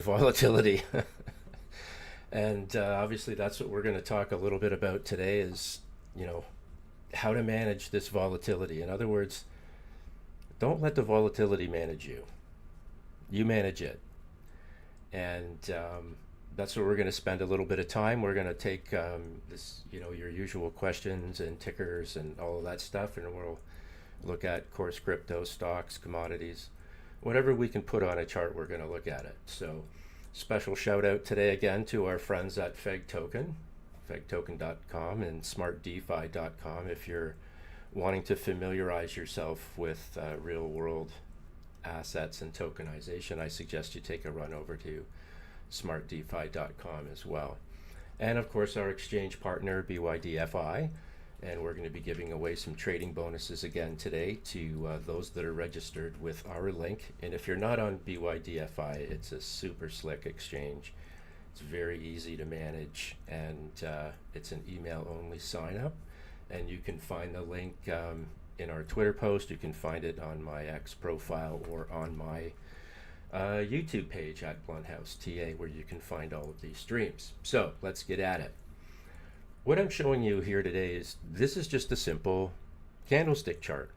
Volatility. And obviously that's what we're going to talk a little bit about today is, you know, how to manage this volatility. In other words, don't let the volatility manage you. You manage it. And that's where we're going to spend a little bit of time. We're going to take this, your usual questions and tickers and all of that stuff, and we'll look at course crypto, stocks, commodities, whatever we can put on a chart, we're going to look at it. So special shout out today again to our friends at FEG Token, fegtoken.com and smartdefi.com. If you're wanting to familiarize yourself with real world assets and tokenization, I suggest you take a run over to smartdefi.com as well. And of course, our exchange partner, BYDFi. And we're going to be giving away some trading bonuses again today to those that are registered with our link. And if you're not on BYDFi, it's a super slick exchange. It's very easy to manage, and it's an email only sign up. And you can find the link in our Twitter post. You can find it on my X profile or on my YouTube page at Blunthouse TA, where you can find all of these streams. So let's get at it. What I'm showing you here today is this is just a simple candlestick chart,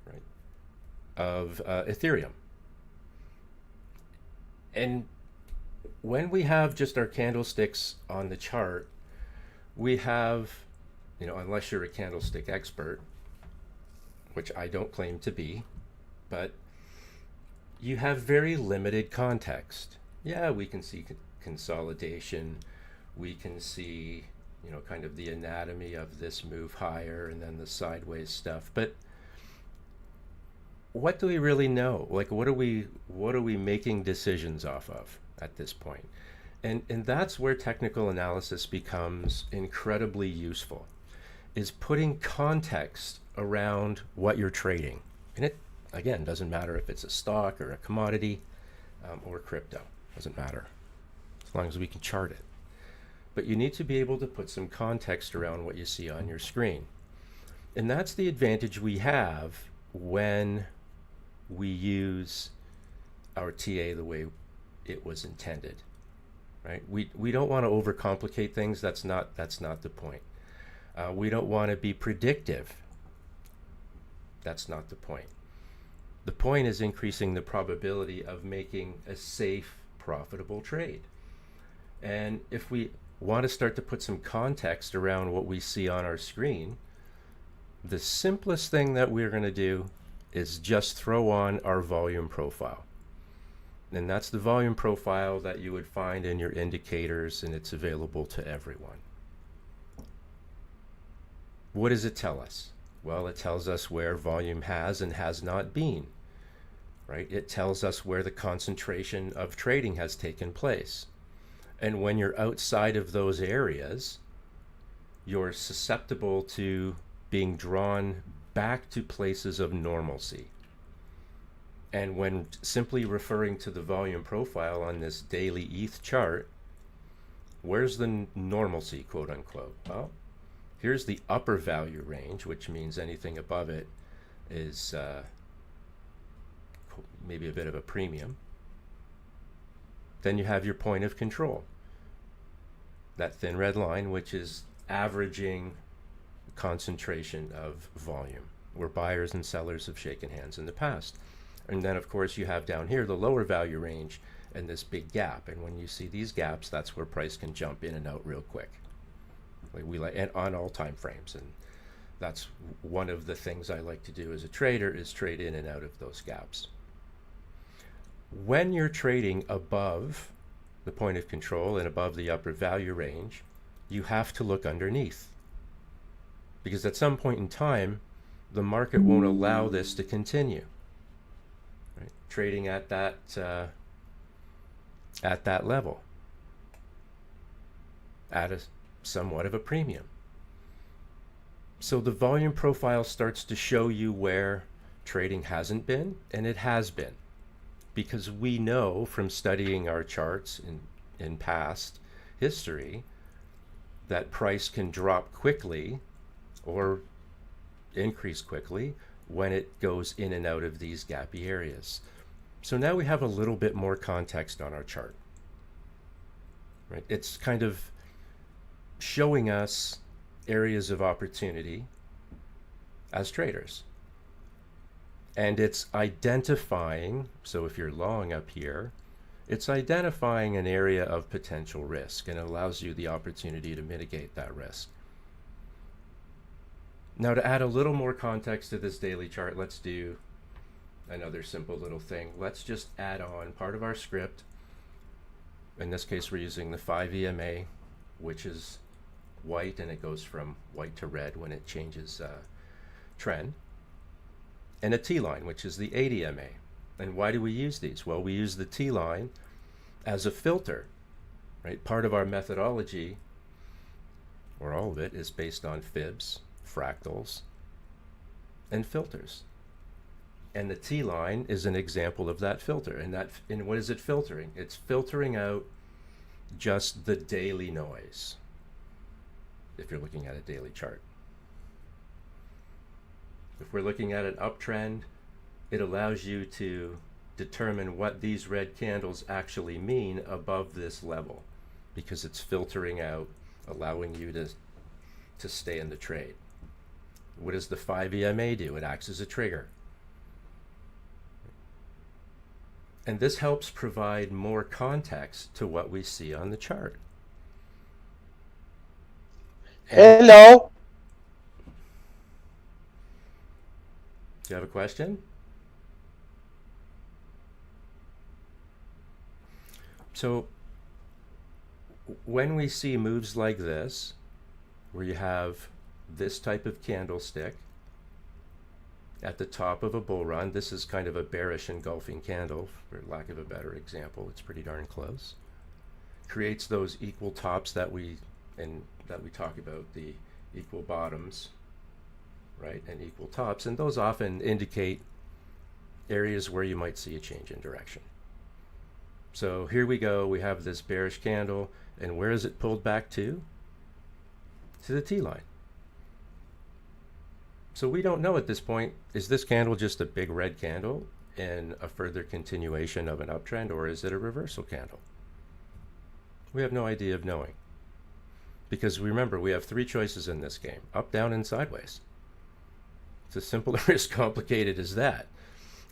right, of Ethereum. And when we have just our candlesticks on the chart, we have, unless you're a candlestick expert, which I don't claim to be, but you have very limited context. Yeah, we can see consolidation. We can see kind of the anatomy of this move higher and then the sideways stuff. But what do we really know? Like, what are we making decisions off of at this point? And that's where technical analysis becomes incredibly useful, is putting context around what you're trading. And it, again, doesn't matter if it's a stock or a commodity or crypto. Doesn't matter, as long as we can chart it. But you need to be able to put some context around what you see on your screen. And that's the advantage we have when we use our TA the way it was intended, right? We don't want to overcomplicate things. That's not the point. We don't want to be predictive. That's not the point. The point is increasing the probability of making a safe, profitable trade. And if we want to start to put some context around what we see on our screen, the simplest thing that we're going to do is just throw on our volume profile. And that's the volume profile that you would find in your indicators, and it's available to everyone. What does it tell us? Well, it tells us where volume has and has not been, right? It tells us where the concentration of trading has taken place. And when you're outside of those areas, you're susceptible to being drawn back to places of normalcy. And when simply referring to the volume profile on this daily ETH chart, where's the normalcy, quote unquote? Well, here's the upper value range, which means anything above it is maybe a bit of a premium. Then you have your point of control, that thin red line, which is averaging concentration of volume, where buyers and sellers have shaken hands in the past. And then, of course, you have down here the lower value range and this big gap. And when you see these gaps, that's where price can jump in and out real quick. And on all time frames. And that's one of the things I like to do as a trader, is trade in and out of those gaps. When you're trading above the point of control and above the upper value range, you have to look underneath, because at some point in time, the market won't allow this to continue. Right? Trading at that level, at a somewhat of a premium. So the volume profile starts to show you where trading hasn't been and it has been, because we know from studying our charts in past history that price can drop quickly or increase quickly when it goes in and out of these gappy areas. So now we have a little bit more context on our chart. right? It's kind of showing us areas of opportunity as traders. And it's identifying, so if you're long up here, it's identifying an area of potential risk, and it allows you the opportunity to mitigate that risk. Now, to add a little more context to this daily chart, let's do another simple little thing. Let's just add on part of our script. In this case, we're using the 5 EMA, which is white, and it goes from white to red when it changes trend. And a T-line, which is the 8 EMA. And why do we use these? Well, we use the T-line as a filter, right? Part of our methodology, or all of it, is based on fibs, fractals, and filters. And the T-line is an example of that filter. And what is it filtering? It's filtering out just the daily noise, if you're looking at a daily chart. If we're looking at an uptrend, it allows you to determine what these red candles actually mean above this level, because it's filtering out, allowing you to stay in the trade. What does the 5 EMA do? It acts as a trigger. And this helps provide more context to what we see on the chart. Hello. Do you have a question? So when we see moves like this, where you have this type of candlestick at the top of a bull run, this is kind of a bearish engulfing candle, for lack of a better example. It's pretty darn close. Creates those equal tops that we talk about, the equal bottoms, right, and equal tops, and those often indicate areas where you might see a change in direction. So here we go, we have this bearish candle, and where is it pulled back to? To the T-line. So we don't know at this point, is this candle just a big red candle and a further continuation of an uptrend, or is it a reversal candle? We have no idea of knowing. Because remember, we have 3 choices in this game: up, down, and sideways. It's as simple or as complicated as that.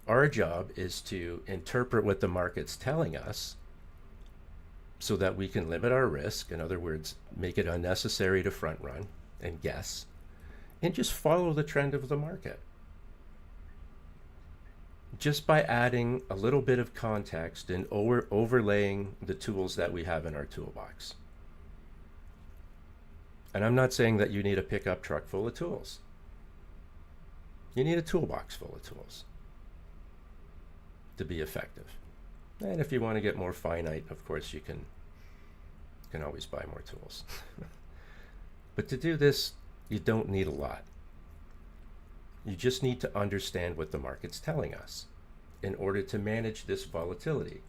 Our job is to interpret what the market's telling us so that we can limit our risk. In other words, make it unnecessary to front run and guess, and just follow the trend of the market. Just by adding a little bit of context and overlaying the tools that we have in our toolbox. And I'm not saying that you need a pickup truck full of tools. You need a toolbox full of tools to be effective. And if you want to get more finite, of course, you can always buy more tools. But to do this, you don't need a lot. You just need to understand what the market's telling us in order to manage this volatility.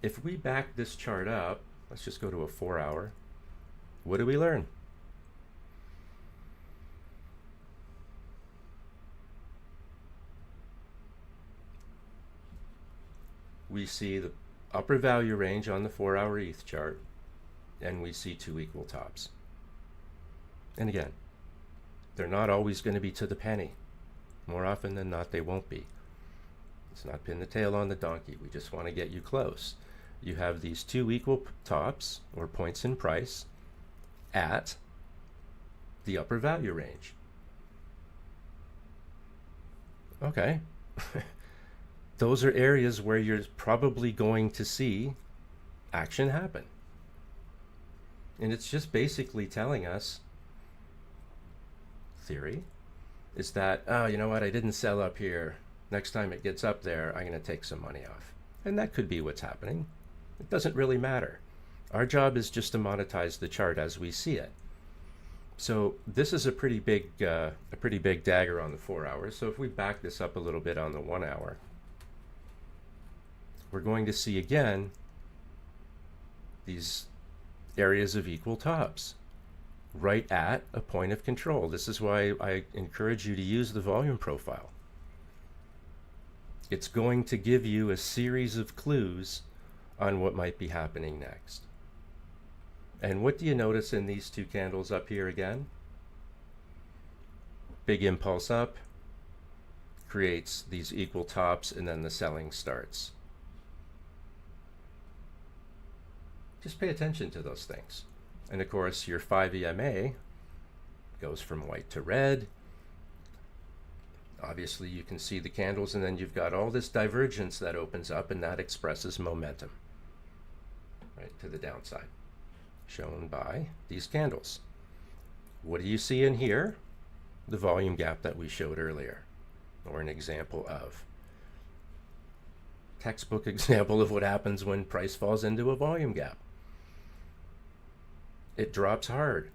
If we back this chart up, let's just go to a 4-hour. What do we learn? We see the upper value range on the 4-hour ETH chart, and we see 2 equal tops. And again, they're not always going to be to the penny. More often than not, they won't be. Let's not pin the tail on the donkey. We just want to get you close. You have these 2 equal tops, or points in price, at the upper value range. Okay. Those are areas where you're probably going to see action happen. And it's just basically telling us, theory, is that, oh, you know what, I didn't sell up here. Next time it gets up there, I'm going to take some money off. And that could be what's happening. It doesn't really matter. Our job is just to monetize the chart as we see it. So this is a pretty big dagger on the 4 hours. So if we back this up a little bit on the 1 hour, we're going to see again these areas of equal tops right at a point of control. This is why I encourage you to use the volume profile. It's going to give you a series of clues on what might be happening next. And what do you notice in these two candles up here again? Big impulse up creates these equal tops, and then the selling starts. Just pay attention to those things. And of course, your 5 EMA goes from white to red. Obviously, you can see the candles, and then you've got all this divergence that opens up, and that expresses momentum, right, to the downside, shown by these candles. What do you see in here? The volume gap that we showed earlier, or an example of. Textbook example of what happens when price falls into a volume gap. It drops hard.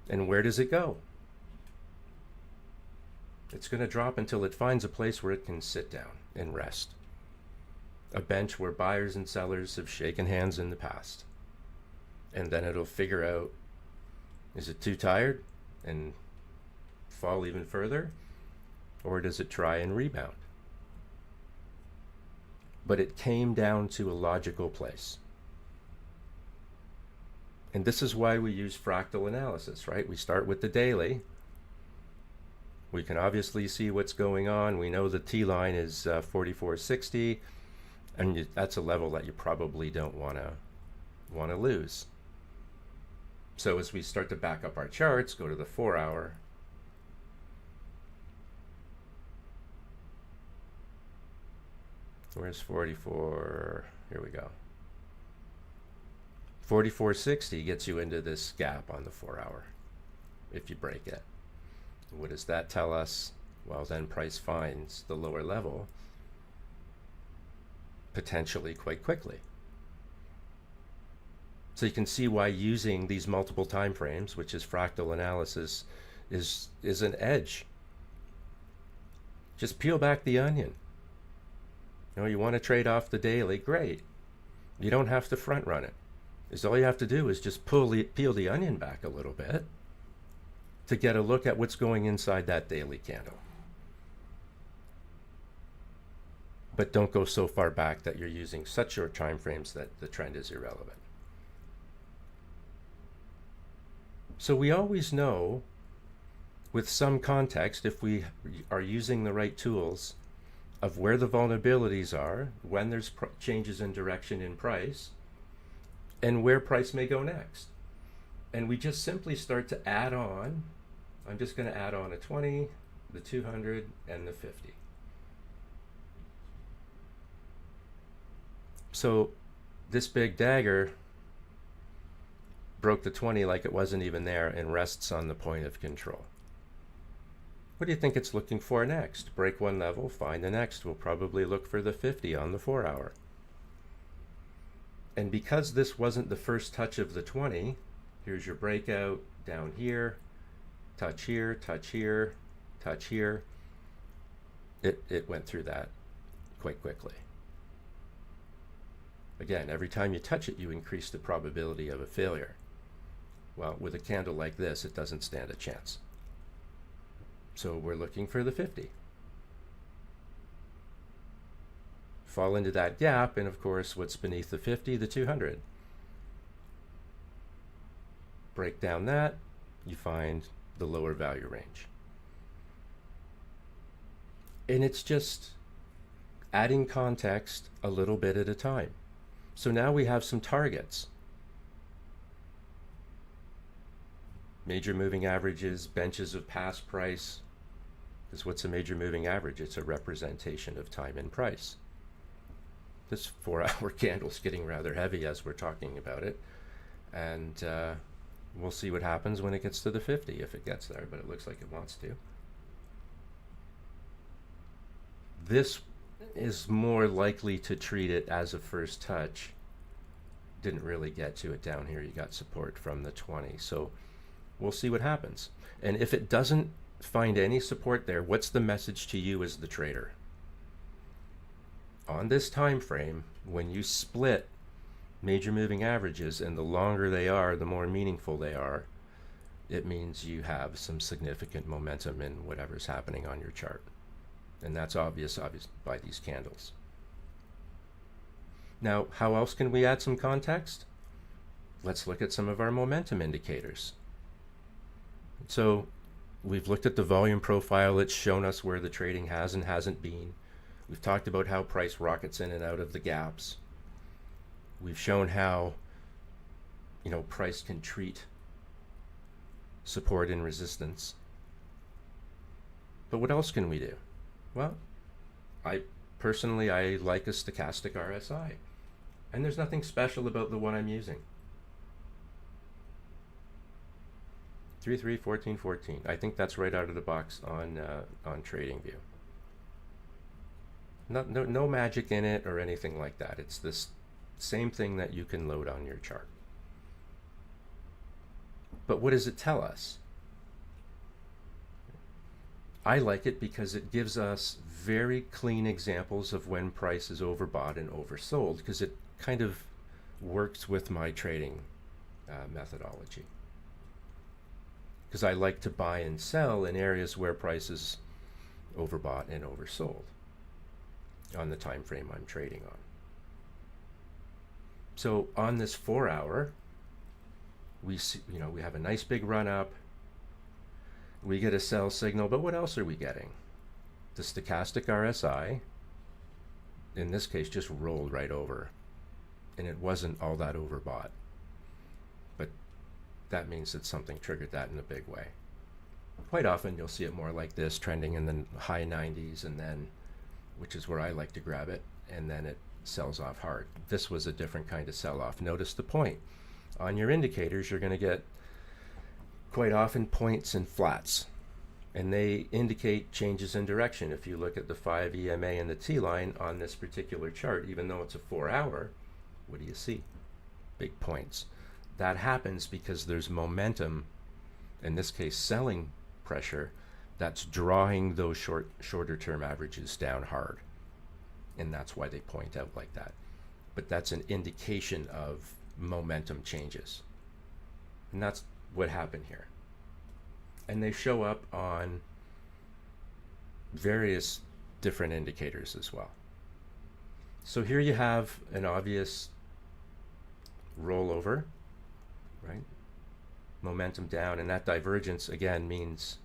And where does it go? It's going to drop until it finds a place where it can sit down and rest. A bench where buyers and sellers have shaken hands in the past. And then it'll figure out, is it too tired and fall even further? Or does it try and rebound? But it came down to a logical place. And this is why we use fractal analysis, right? We start with the daily. We can obviously see what's going on. We know the T-line is 4460, and that's a level that you probably don't want to lose. So as we start to back up our charts, go to the 4-hour. Where's 44? Here we go. 4460 gets you into this gap on the 4-hour if you break it. What does that tell us? Well, then price finds the lower level potentially quite quickly. So you can see why using these multiple time frames, which is fractal analysis, is an edge. Just peel back the onion. You know, you want to trade off the daily, great. You don't have to front run it. All you have to do is just peel the onion back a little bit to get a look at what's going inside that daily candle. But don't go so far back that you're using such short time frames that the trend is irrelevant. So we always know, with some context, if we are using the right tools, of where the vulnerabilities are, when there's changes in direction in price, and where price may go next. And we just simply start to add on. I'm just going to add on a 20, the 200, and the 50. So this big dagger broke the 20 like it wasn't even there and rests on the point of control. What do you think it's looking for next? Break one level, find the next. We'll probably look for the 50 on the 4-hour. And because this wasn't the first touch of the 20, here's your breakout down here, touch here, touch here, touch here. It went through that quite quickly. Again, every time you touch it, you increase the probability of a failure. Well, with a candle like this, it doesn't stand a chance. So we're looking for the 50. Fall into that gap, and of course, what's beneath the 50? The 200. Break down that, you find the lower value range. And it's just adding context a little bit at a time. So now we have some targets. Major moving averages, benches of past price. Because what's a major moving average? It's a representation of time and price. This 4-hour candle's getting rather heavy as we're talking about it. And we'll see what happens when it gets to the 50, if it gets there, but it looks like it wants to. This is more likely to treat it as a first touch. Didn't really get to it down here. You got support from the 20. So we'll see what happens. And if it doesn't find any support there, what's the message to you as the trader? On this time frame, when you split major moving averages, and the longer they are, the more meaningful they are, it means you have some significant momentum in whatever's happening on your chart. And that's obvious by these candles. Now, how else can we add some context? let's look at some of our momentum indicators. So we've looked at the volume profile. It's shown us where the trading has and hasn't been. We've talked about how price rockets in and out of the gaps. We've shown how, price can treat support and resistance. But what else can we do? Well, I like a stochastic RSI. And there's nothing special about the one I'm using. 3-3-14-14. I think that's right out of the box on TradingView. No magic in it or anything like that. It's this same thing that you can load on your chart. But what does it tell us? I like it because it gives us very clean examples of when price is overbought and oversold, because it kind of works with my trading methodology. Because I like to buy and sell in areas where price is overbought and oversold on the time frame I'm trading on. So on this 4 hour, we see, we have a nice big run up. We get a sell signal, but what else are we getting? The stochastic RSI, in this case, just rolled right over, and it wasn't all that overbought. But that means that something triggered that in a big way. Quite often you'll see it more like this, trending in the high 90s, and then, which is where I like to grab it, and then it sells off hard. This was a different kind of sell-off. Notice the point. On your indicators, you're going to get quite often points and flats, and they indicate changes in direction. If you look at the 5 EMA and the T-line on this particular chart, even though it's a 4 hour, what do you see? Big points. That happens because there's momentum, in this case selling pressure, that's drawing those shorter term averages down hard, and that's why they point out like that. But that's an indication of momentum changes, and that's what happened here. And they show up on various different indicators as well. So here you have an obvious rollover, right? Momentum down, and that divergence again means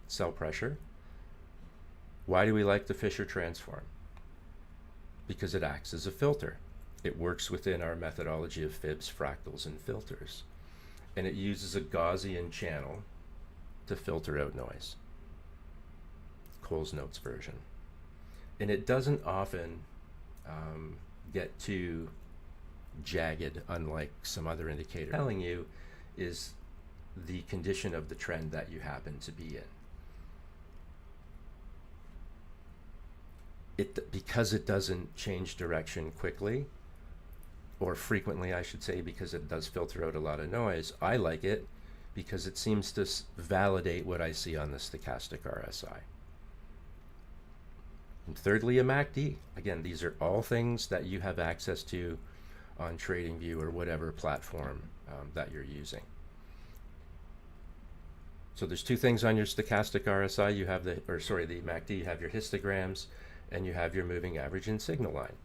sell pressure. Why do we like the Fisher transform? Because it acts as a filter. It works within our methodology of fibs, fractals, and filters. And it uses a Gaussian channel to filter out noise. Cole's Notes version. And it doesn't often get too jagged, unlike some other indicator. Telling you is the condition of the trend that you happen to be in. Because it doesn't change direction quickly, or frequently I should say, because it does filter out a lot of noise, I like it because it seems to validate what I see on the stochastic RSI. And thirdly, a MACD. Again, these are all things that you have access to on TradingView or whatever platform that you're using. So there's two things on your stochastic RSI. You have the MACD, you have your histograms, and you have your moving average and signal line.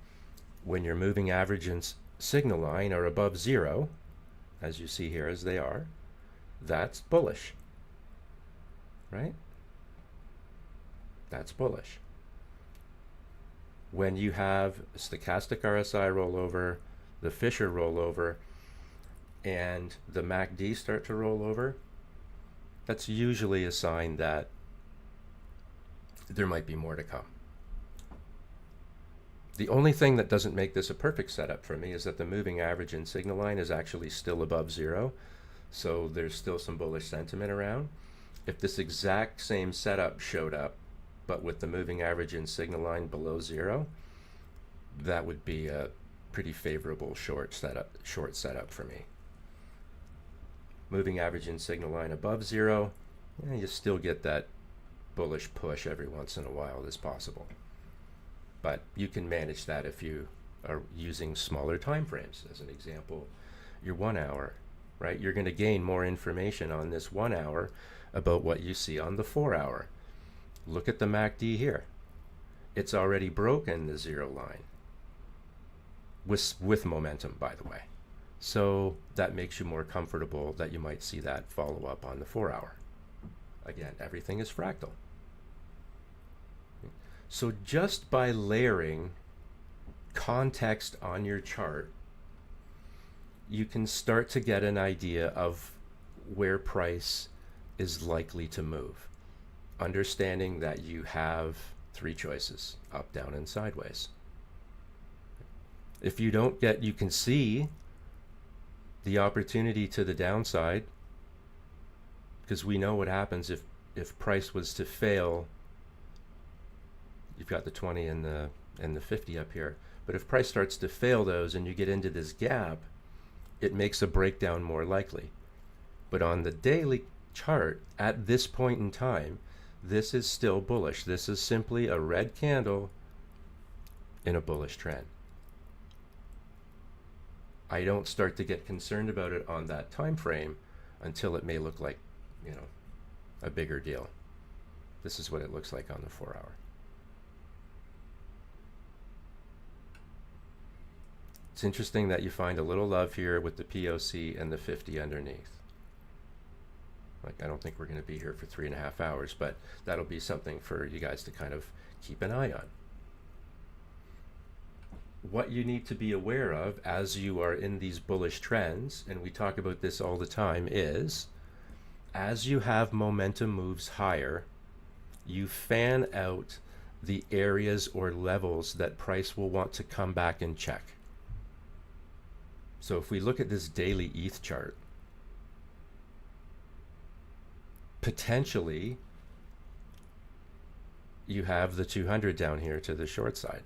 When your moving average and signal line are above zero, as you see here as they are, that's bullish, right? That's bullish. When you have a stochastic RSI rollover, the Fisher rollover, and the MACD start to roll over, that's usually a sign that there might be more to come. The only thing that doesn't make this a perfect setup for me is that the moving average and signal line is actually still above zero, so there's still some bullish sentiment around. If this exact same setup showed up, but with the moving average and signal line below zero, that would be a pretty favorable short setup for me. Moving average and signal line above zero, you still get that bullish push every once in a while as possible. But you can manage that if you are using smaller time frames. As an example, your 1 hour, right? You're going to gain more information on this 1 hour about what you see on the 4 hour. Look at the MACD here. It's already broken the zero line with momentum, by the way. So that makes you more comfortable that you might see that follow up on the 4 hour. Again, everything is fractal. So just by layering context on your chart, you can start to get an idea of where price is likely to move. Understanding that you have three choices: up, down, and sideways. If you don't get, you can see the opportunity to the downside, because we know what happens if price was to fail. You've got the 20 and the 50 up here, but if price starts to fail those and you get into this gap, it makes a breakdown more likely. But on the daily chart at this point in time, this is still bullish. This is simply a red candle in a bullish trend. I don't start to get concerned about it on that time frame until it may look like, a bigger deal. This is what it looks like on the 4 hour. It's interesting that you find a little love here with the POC and the 50 underneath. Like, I don't think we're going to be here for 3.5 hours, but that'll be something for you guys to kind of keep an eye on. What you need to be aware of as you are in these bullish trends, and we talk about this all the time, is as you have momentum moves higher, you fan out the areas or levels that price will want to come back and check. So if we look at this daily ETH chart, potentially you have the 200 down here to the short side.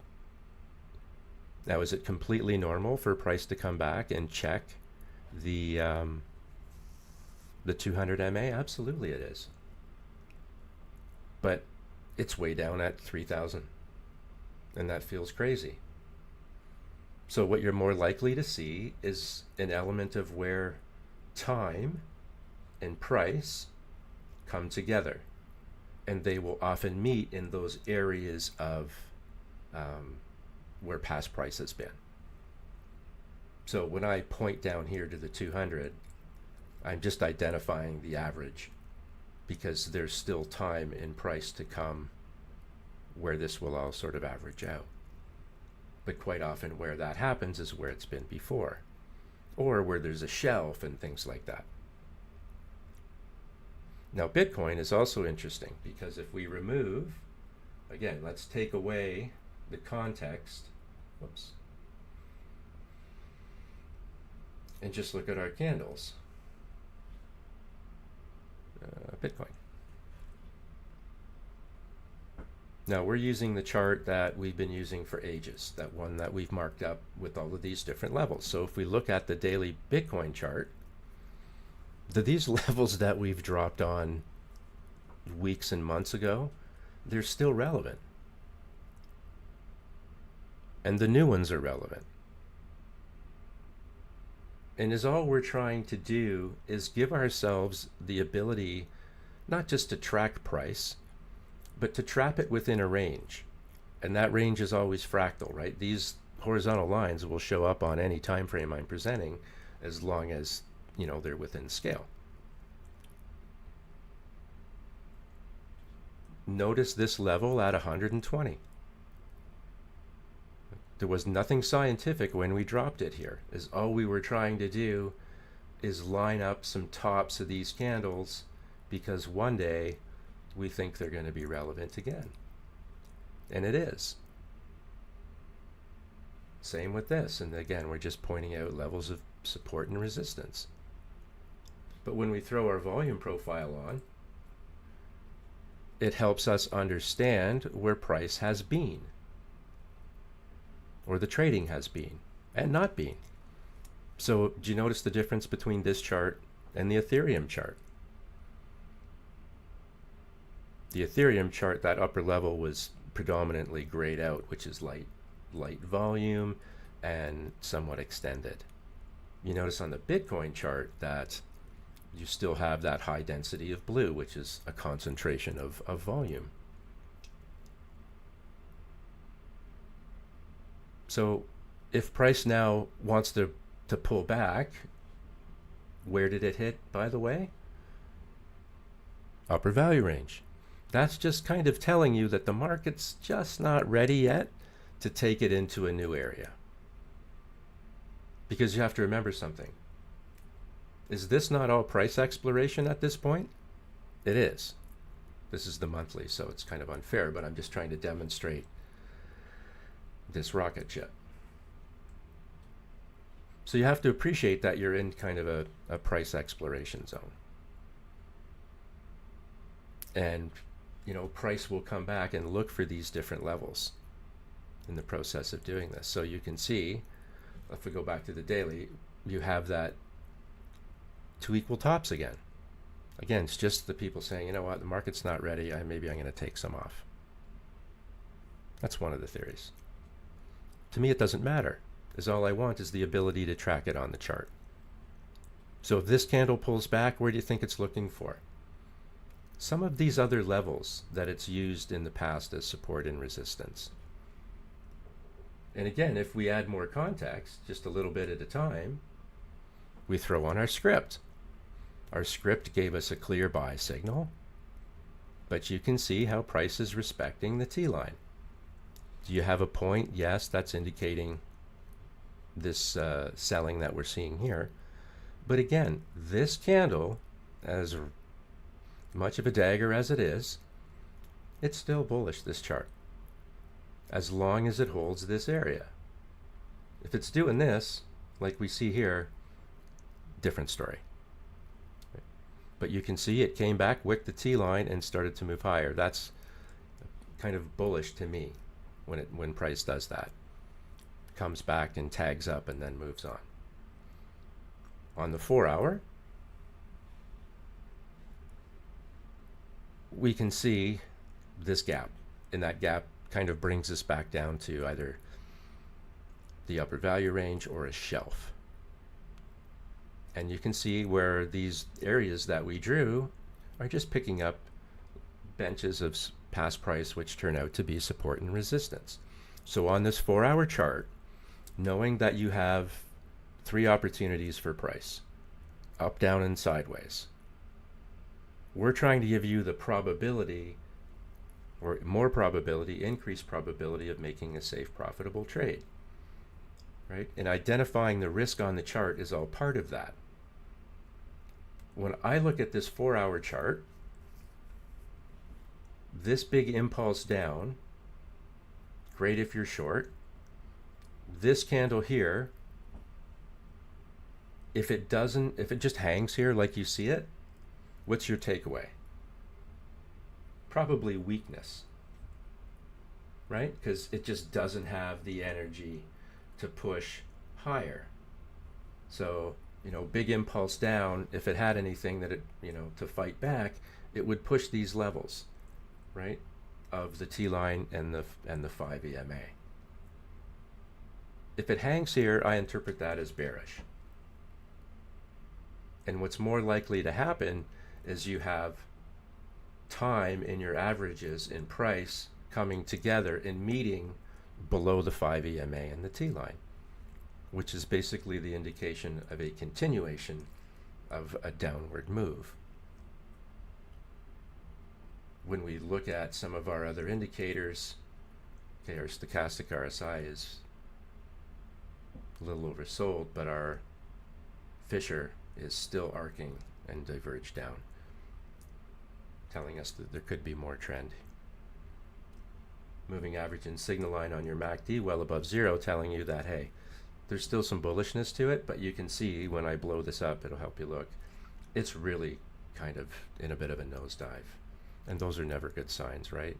Now, is it completely normal for price to come back and check the 200 MA? Absolutely it is. But it's way down at 3,000, and that feels crazy. So what you're more likely to see is an element of where time and price come together, and they will often meet in those areas of where past price has been. So when I point down here to the 200, I'm just identifying the average, because there's still time in price to come where this will all sort of average out. But quite often where that happens is where it's been before, or where there's a shelf and things like that. Now, Bitcoin is also interesting, because if we remove, again, let's take away the context, whoops, and just look at our candles. Bitcoin. Now, we're using the chart that we've been using for ages, that one that we've marked up with all of these different levels. So if we look at the daily Bitcoin chart, these levels that we've dropped on weeks and months ago, they're still relevant. And the new ones are relevant. And is all we're trying to do is give ourselves the ability not just to track price, but to trap it within a range. And that range is always fractal, right? These horizontal lines will show up on any time frame I'm presenting, as long as they're within scale. Notice this level at 120. There was nothing scientific when we dropped it here. All we were trying to do is line up some tops of these candles, because one day we think they're going to be relevant again. And it is. Same with this. And again, we're just pointing out levels of support and resistance. But when we throw our volume profile on, it helps us understand where price has been, or the trading has been, and not been. So do you notice the difference between this chart and the Ethereum chart? The Ethereum chart, that upper level was predominantly grayed out, which is light volume and somewhat extended. You notice on the Bitcoin chart that you still have that high density of blue, which is a concentration of volume. So if price now wants to to pull back. Where did it hit, by the way? Upper value range. That's just kind of telling you that the market's just not ready yet to take it into a new area. Because you have to remember something. Is this not all price exploration at this point? It is. This is the monthly, so it's kind of unfair, but I'm just trying to demonstrate this rocket ship. So you have to appreciate that you're in kind of a price exploration zone. And, you know, price will come back and look for these different levels in the process of doing this. So you can see, if we go back to the daily, you have that two equal tops again. Again, it's just the people saying, you know what, the market's not ready, maybe I'm going to take some off. That's one of the theories. To me, it doesn't matter, because all I want is the ability to track it on the chart. So if this candle pulls back, where do you think it's looking for? Some of these other levels that it's used in the past as support and resistance. And again, if we add more context, just a little bit at a time, we throw on our script. Our script gave us a clear buy signal, but you can see how price is respecting the T-line. Do you have a point? Yes, that's indicating this selling that we're seeing here. But again, this candle, as much of a dagger as it is, it's still bullish, this chart, as long as it holds this area. If it's doing this, like we see here, different story. But you can see it came back, wicked the T-line, and started to move higher. That's kind of bullish to me when price does that. Comes back and tags up and then moves on. On the 4 hour, we can see this gap, and that gap kind of brings us back down to either the upper value range or a shelf. And you can see where these areas that we drew are just picking up benches of past price which turn out to be support and resistance. So on this 4 hour chart, knowing that you have 3 opportunities for price, up, down, and sideways, we're trying to give you the probability, or more probability, increased probability of making a safe, profitable trade, right? And identifying the risk on the chart is all part of that. When I look at this 4 hour chart, this big impulse down, great if you're short. This candle here, if it just hangs here like you see it, what's your takeaway? Probably weakness, right? Because it just doesn't have the energy to push higher. So, you know, big impulse down, if it had anything that it, you know, to fight back, it would push these levels, right, of the T-line and the 5 EMA. If it hangs here, I interpret that as bearish. And what's more likely to happen is you have time in your averages in price coming together and meeting below the 5 EMA and the T-line, which is basically the indication of a continuation of a downward move. When we look at some of our other indicators, okay, our stochastic RSI is a little oversold, but our Fisher is still arcing and diverged down, telling us that there could be more trend. Moving average and signal line on your MACD well above 0, telling you that, hey, there's still some bullishness to it, but you can see when I blow this up, it'll help you look. It's really kind of in a bit of a nosedive. And those are never good signs, right?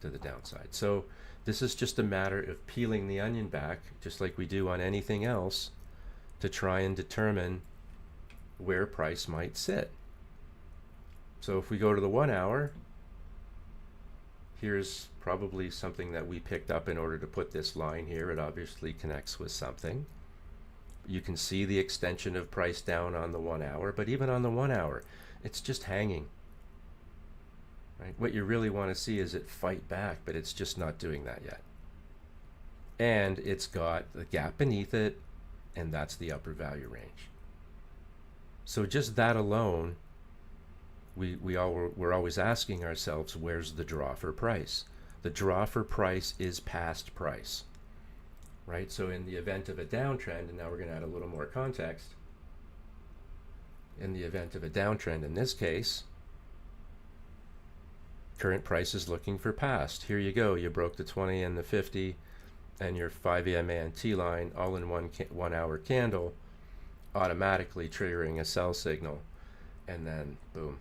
To the downside. So this is just a matter of peeling the onion back, just like we do on anything else, to try and determine where price might sit. So if we go to the 1 hour, here's probably something that we picked up in order to put this line here. It obviously connects with something. You can see the extension of price down on the 1 hour, but even on the 1 hour, it's just hanging. Right? What you really want to see is it fight back, but it's just not doing that yet. And it's got the gap beneath it and that's the upper value range. So just that alone, we're always asking ourselves, where's the draw for price? The draw for price is past price, right? So in the event of a downtrend, and now we're going to add a little more context, in the event of a downtrend in this case, current price is looking for past. Here you go, you broke the 20 and the 50 and your 5 EMA and T line all in 1 hour candle, automatically triggering a sell signal, and then boom,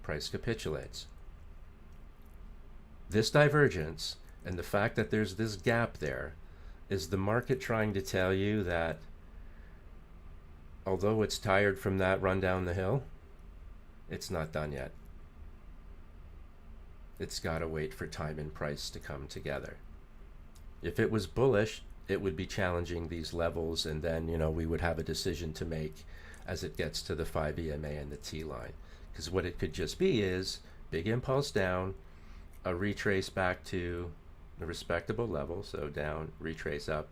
price capitulates. This divergence and the fact that there's this gap there is the market trying to tell you that although it's tired from that run down the hill, it's not done yet. It's got to wait for time and price to come together. If it was bullish, it would be challenging these levels, and then, we would have a decision to make as it gets to the 5 EMA and the T line. Because what it could just be is big impulse down, a retrace back to the respectable level, so down, retrace up,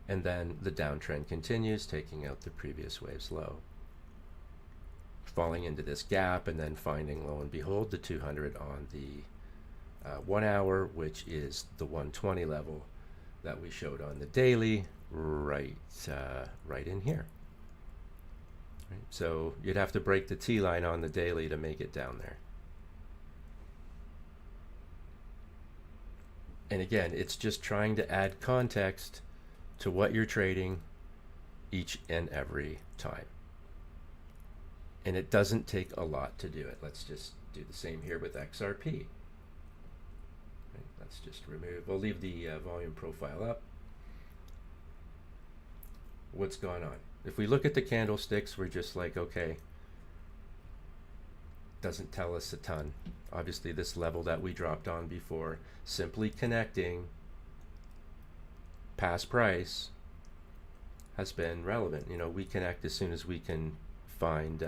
and then the downtrend continues, taking out the previous wave's low. Falling into this gap, and then finding, lo and behold, the 200 on the 1 hour, which is the 120 level that we showed on the daily, right in here. Right? So you'd have to break the T line on the daily to make it down there. And again, it's just trying to add context to what you're trading each and every time. And it doesn't take a lot to do it. Let's just do the same here with XRP. Let's just remove, we'll leave the volume profile up. What's going on? If we look at the candlesticks, we're just like, okay, doesn't tell us a ton. Obviously this level that we dropped on before, simply connecting past price has been relevant. We connect as soon as we can find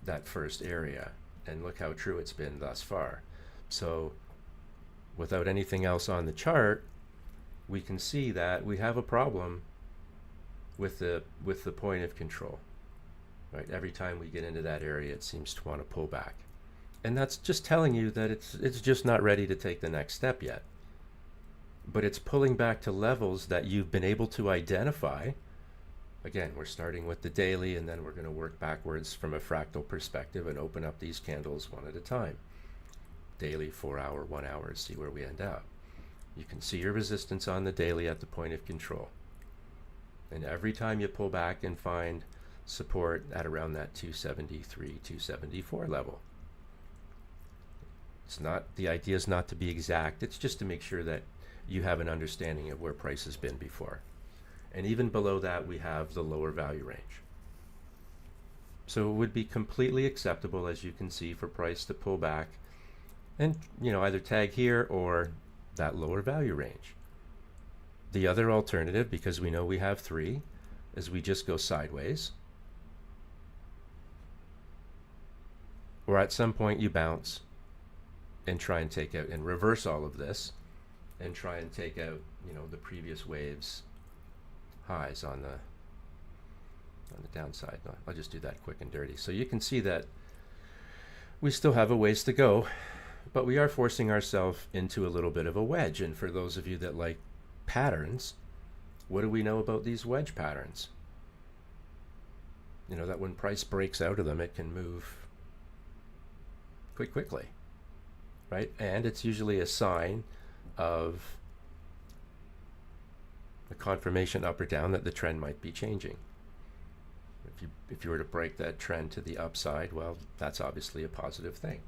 that first area, and look how true it's been thus far. So without anything else on the chart, we can see that we have a problem with the point of control. Right? Every time we get into that area, it seems to want to pull back. And that's just telling you that it's just not ready to take the next step yet. But it's pulling back to levels that you've been able to identify. Again, we're starting with the daily, and then we're going to work backwards from a fractal perspective and open up these candles one at a time. Daily, 4 hour, 1 hour, see where we end up. You can see your resistance on the daily at the point of control. And every time you pull back and find support at around that 273, 274 level. The idea is not to be exact, it's just to make sure that you have an understanding of where price has been before. And even below that, we have the lower value range. So it would be completely acceptable, as you can see, for price to pull back and either tag here or that lower value range. The other alternative, because we know we have three, is we just go sideways, or at some point you bounce and try and take out and reverse all of this and try and take out the previous wave's highs on the downside. No, I'll just do that quick and dirty. So you can see that we still have a ways to go, but we are forcing ourselves into a little bit of a wedge. And for those of you that like patterns, what do we know about these wedge patterns? That when price breaks out of them, it can move quite quickly, right? And it's usually a sign of a confirmation up or down that the trend might be changing. If you were to break that trend to the upside, well, that's obviously a positive thing.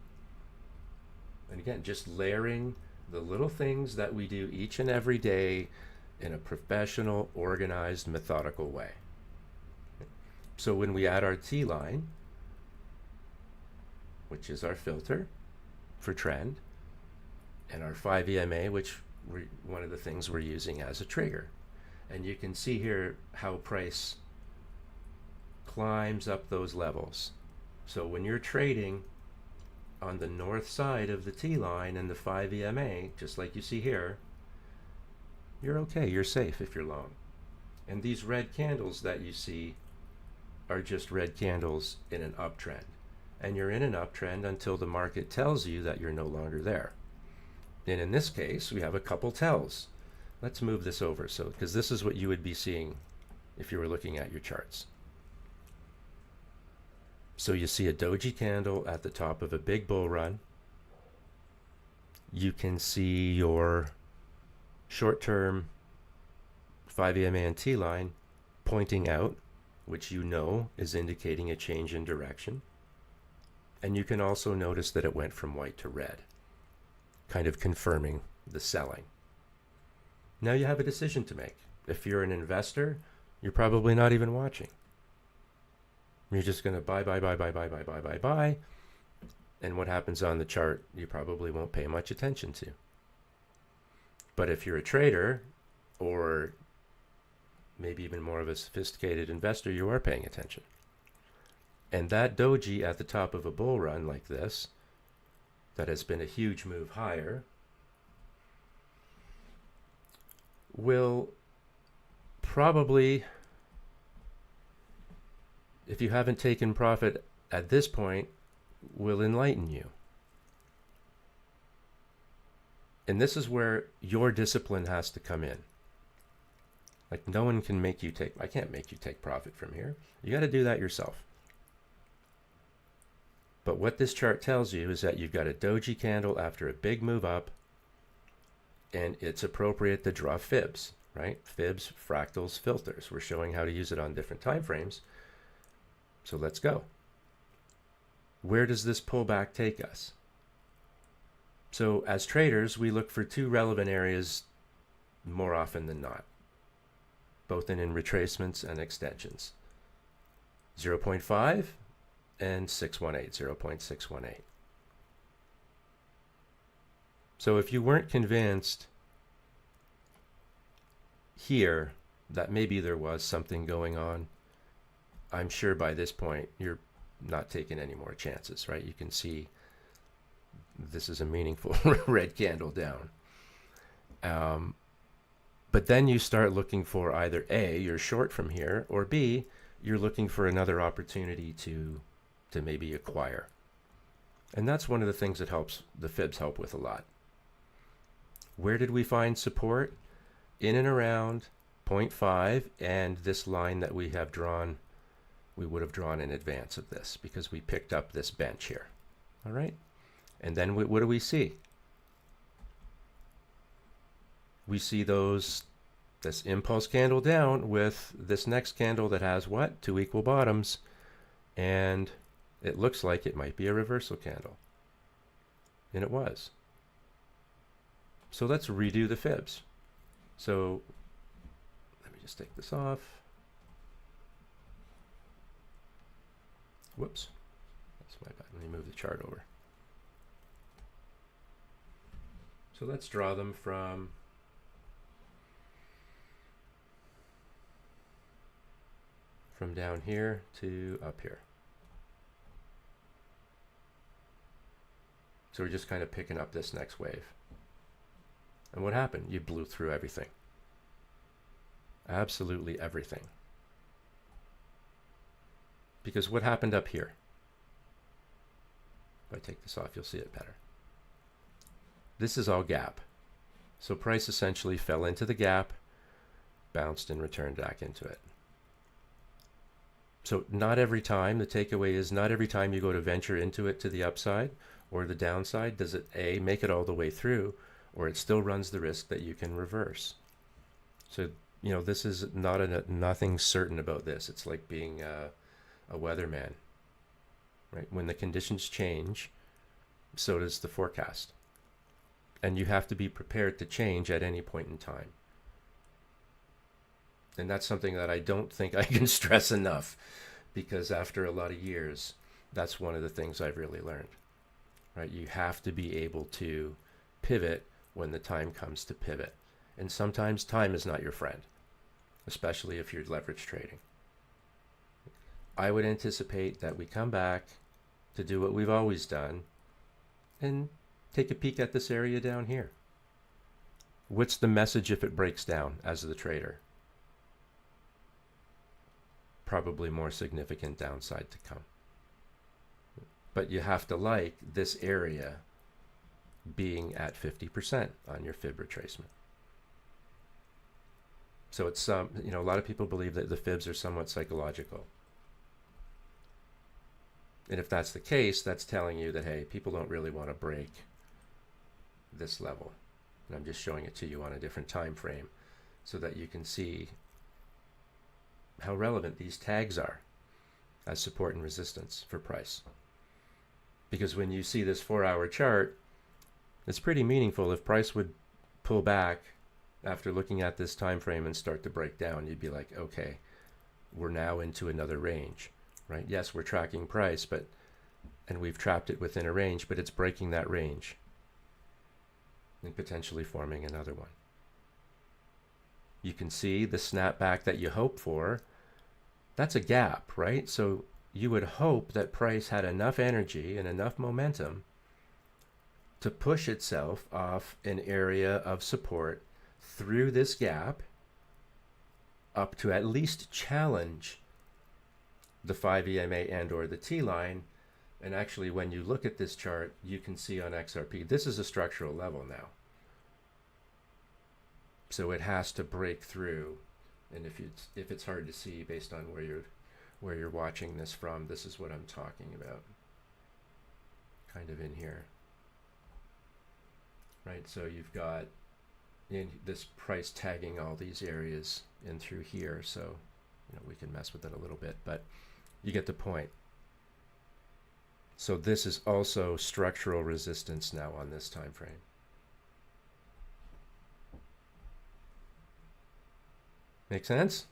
And again, just layering the little things that we do each and every day in a professional, organized, methodical way. So when we add our T line, which is our filter for trend, and our 5 EMA, which one of the things we're using as a trigger. And you can see here how price climbs up those levels. So when you're trading on the north side of the T line and the 5 EMA, just like you see here, you're okay, you're safe if you're long. And these red candles that you see are just red candles in an uptrend. And you're in an uptrend until the market tells you that you're no longer there. And in this case, we have a couple tells. Let's move this over, because this is what you would be seeing if you were looking at your charts. So you see a doji candle at the top of a big bull run. You can see your short-term 5 EMA and T line pointing out, which you know is indicating a change in direction. And you can also notice that it went from white to red, kind of confirming the selling. Now you have a decision to make. If you're an investor, you're probably not even watching. You're just going to buy. And what happens on the chart, you probably won't pay much attention to. But if you're a trader, or maybe even more of a sophisticated investor, you are paying attention. And that doji at the top of a bull run like this, that has been a huge move higher, will probably, if you haven't taken profit at this point, will enlighten you. And this is where your discipline has to come in. Like, no one can make you I can't make you take profit from here. You got to do that yourself. But what this chart tells you is that you've got a doji candle after a big move up, and it's appropriate to draw fibs, right? Fibs, fractals, filters. We're showing how to use it on different time frames. So let's go. Where does this pullback take us? So as traders, we look for two relevant areas more often than not, both in retracements and extensions. 0.5 and 618, 0.618. So if you weren't convinced here that maybe there was something going on, I'm sure by this point you're not taking any more chances, right? You can see this is a meaningful red candle down. But then you start looking for either A, you're short from here, or B, you're looking for another opportunity to maybe acquire. And that's one of the things that the fibs help with a lot. Where did we find support? In and around 0.5 and this line that we have drawn, we would have drawn in advance of this because we picked up this bench here. All right. And then what do we see? We see this impulse candle down with this next candle that has what? Two equal bottoms. And it looks like it might be a reversal candle. And it was. So let's redo the fibs. So let me just take this off. Whoops. That's my bad. Let me move the chart over. So let's draw them from down here to up here. So we're just kind of picking up this next wave. And what happened? You blew through everything. Absolutely everything. Because what happened up here? If I take this off, you'll see it better. This is all gap. So price essentially fell into the gap, bounced and returned back into it. So not every time, the takeaway is not every time you go to venture into it to the upside or the downside, does it A, make it all the way through, or it still runs the risk that you can reverse. So, this is nothing certain about this. It's like being a weatherman, right? When the conditions change, so does the forecast. And you have to be prepared to change at any point in time. And that's something that I don't think I can stress enough, because after a lot of years, that's one of the things I've really learned, right? You have to be able to pivot when the time comes to pivot. And sometimes time is not your friend, especially if you're leverage trading. I would anticipate that we come back to do what we've always done and take a peek at this area down here. What's the message if it breaks down as the trader? probably more significant downside to come. But you have to like this area being at 50% on your fib retracement. So it's a lot of people believe that the fibs are somewhat psychological. And if that's the case, that's telling you that, hey, people don't really want to break this level. And I'm just showing it to you on a different time frame so that you can see how relevant these tags are as support and resistance for price. Because when you see this 4-hour chart, it's pretty meaningful. If price would pull back after looking at this time frame and start to break down, you'd be like, okay, we're now into another range, right? Yes, we're tracking price, and we've trapped it within a range, but it's breaking that range and potentially forming another one. You can see the snapback that you hope for. That's a gap, right? So you would hope that price had enough energy and enough momentum to push itself off an area of support through this gap up to at least challenge the 5 EMA and or the T line. And actually, when you look at this chart, you can see on XRP, this is a structural level now. So it has to break through. And if it's hard to see based on where you're watching this from, this is what I'm talking about. Kind of in here. Right, so you've got in this price tagging all these areas in through here, so we can mess with it a little bit, but you get the point. So this is also structural resistance now on this time frame. Make sense?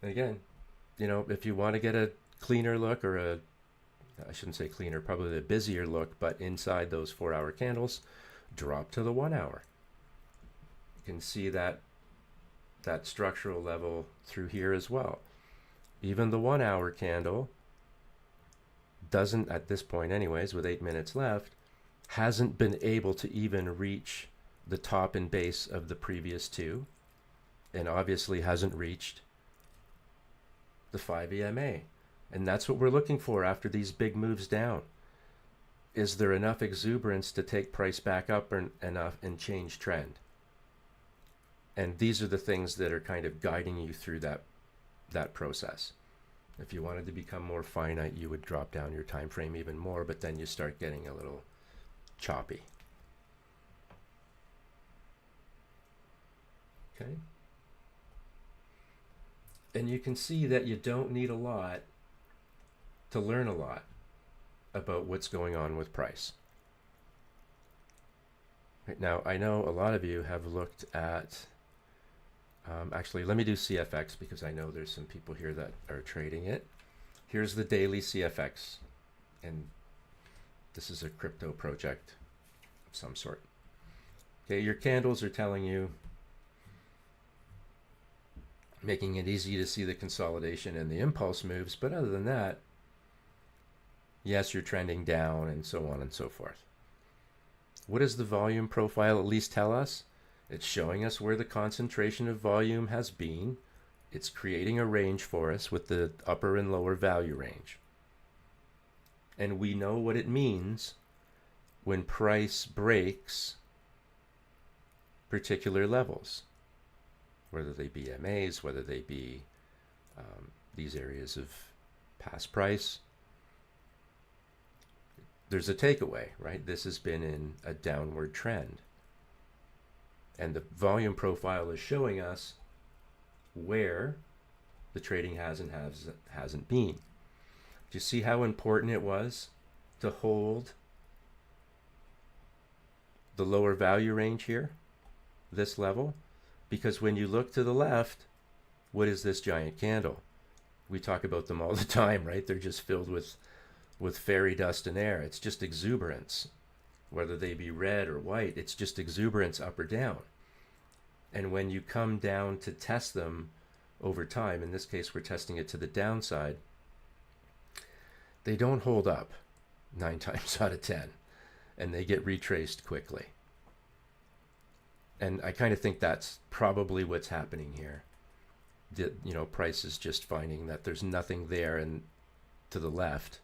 And again, if you want to get a cleaner look, or I shouldn't say cleaner, probably a busier look, but inside those 4-hour candles, drop to the 1 hour. You can see that structural level through here as well. Even the 1 hour candle doesn't, at this point anyways, with 8 minutes left, hasn't been able to even reach the top and base of the previous two, and obviously hasn't reached the 5 EMA. And that's what we're looking for after these big moves down. Is there enough exuberance to take price back up enough and change trend? And these are the things that are kind of guiding you through that process. If you wanted to become more finite, you would drop down your time frame even more, but then you start getting a little choppy. Okay? And you can see that you don't need a lot to learn a lot about what's going on with price. Right now, I know a lot of you have looked at, actually, let me do CFX because I know there's some people here that are trading it. Here's the daily CFX, and this is a crypto project of some sort. Okay, your candles are telling you, making it easy to see the consolidation and the impulse moves, but other than that, yes, you're trending down and so on and so forth. What does the volume profile at least tell us? It's showing us where the concentration of volume has been. It's creating a range for us with the upper and lower value range. And we know what it means when price breaks particular levels, whether they be MAs, whether they be these areas of past price. There's a takeaway, right? This has been in a downward trend. And the volume profile is showing us where the trading hasn't been. Do you see how important it was to hold the lower value range here, this level? Because when you look to the left, what is this giant candle? We talk about them all the time, right? They're just filled with fairy dust and air. It's just exuberance. Whether they be red or white, it's just exuberance up or down. And when you come down to test them over time, in this case we're testing it to the downside, they don't hold up 9 times out of 10, and they get retraced quickly. And I kind of think that's probably what's happening here. price is just finding that there's nothing there, and to the left,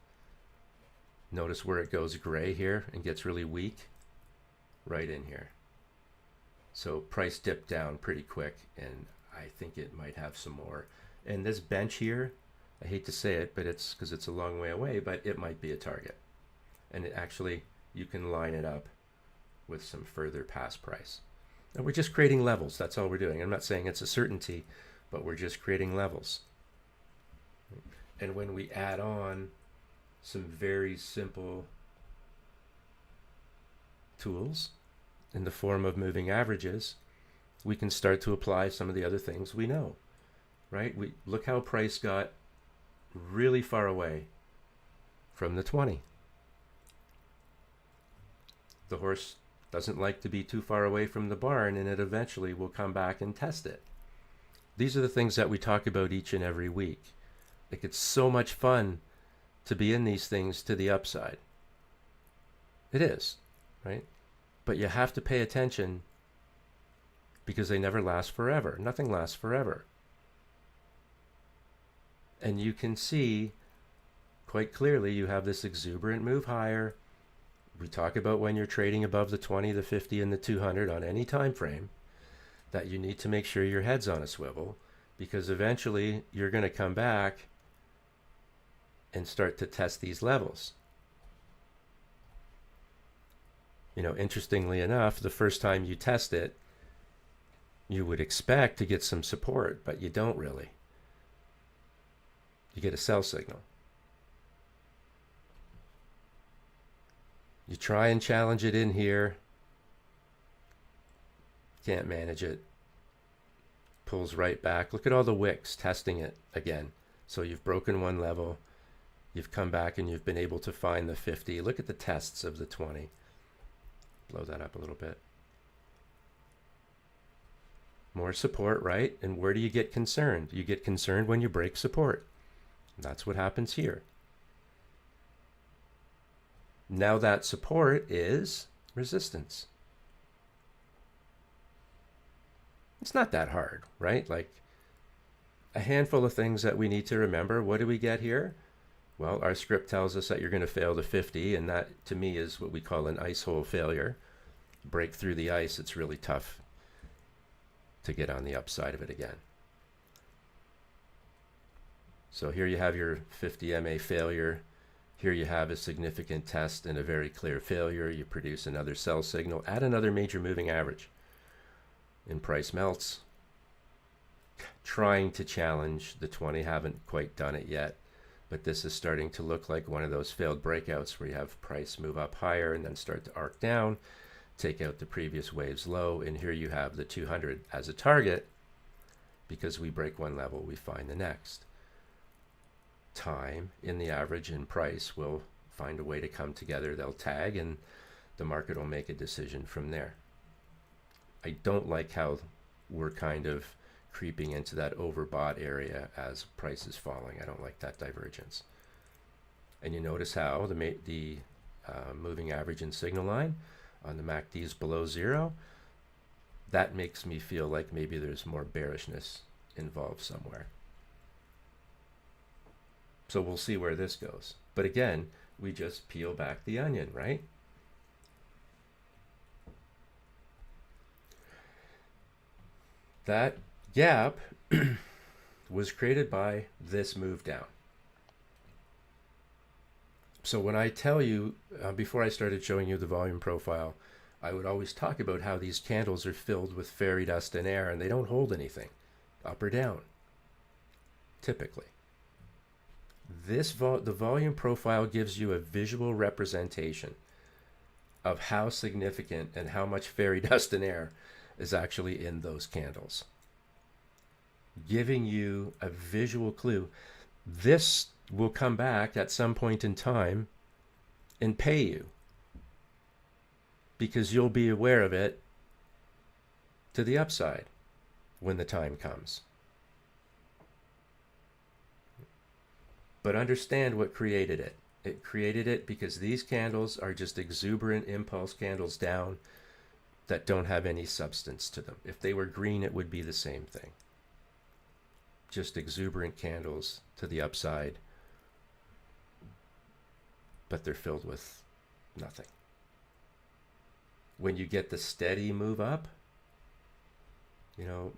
notice where it goes gray here and gets really weak right in here. So price dipped down pretty quick, and I think it might have some more. And this bench here, I hate to say it, but it's because it's a long way away, but it might be a target. And it actually, you can line it up with some further past price. And we're just creating levels. That's all we're doing. I'm not saying it's a certainty, but we're just creating levels. And when we add on some very simple tools in the form of moving averages, we can start to apply some of the other things we know, right? We look how price got really far away from the 20. The horse doesn't like to be too far away from the barn, and it eventually will come back and test it. These are the things that we talk about each and every week. Like, it's so much fun to be in these things to the upside. It is, right? But you have to pay attention, because they never last forever. Nothing lasts forever. And you can see quite clearly you have this exuberant move higher. We talk about when you're trading above the 20, the 50, and the 200 on any time frame, that you need to make sure your head's on a swivel, because eventually you're going to come back and start to test these levels. Interestingly enough, the first time you test it, you would expect to get some support, but you don't really. You get a sell signal. You try and challenge it in here. Can't manage it. Pulls right back. Look at all the wicks testing it again. So you've broken one level. You've come back and you've been able to find the 50. Look at the tests of the 20. Blow that up a little bit. More support, right? And where do you get concerned? You get concerned when you break support. That's what happens here. Now that support is resistance. It's not that hard, right? Like, a handful of things that we need to remember. What do we get here? Well, our script tells us that you're going to fail to 50, and that, to me, is what we call an ice hole failure. Break through the ice, it's really tough to get on the upside of it again. So here you have your 50 MA failure. Here you have a significant test and a very clear failure. You produce another sell signal, add another major moving average, and price melts. Trying to challenge the 20, haven't quite done it yet, but this is starting to look like one of those failed breakouts where you have price move up higher and then start to arc down, take out the previous wave's low, and here you have the 200 as a target. Because we break one level, we find the next. Time in the average and price will find a way to come together. They'll tag, and the market will make a decision from there. I don't like how we're kind of creeping into that overbought area as price is falling. I don't like that divergence. And you notice how the moving average and signal line on the MACD is below zero. That makes me feel like maybe there's more bearishness involved somewhere. So we'll see where this goes. But again, we just peel back the onion, right? That gap was created by this move down. So when I tell you, before I started showing you the volume profile, I would always talk about how these candles are filled with fairy dust and air, and they don't hold anything, up or down, typically. The volume profile gives you a visual representation of how significant and how much fairy dust and air is actually in those candles, giving you a visual clue. This will come back at some point in time and pay you, because you'll be aware of it to the upside when the time comes. But understand what created it. It created it because these candles are just exuberant impulse candles down that don't have any substance to them. If they were green, it would be the same thing. just exuberant candles to the upside, but they're filled with nothing. When you get the steady move up,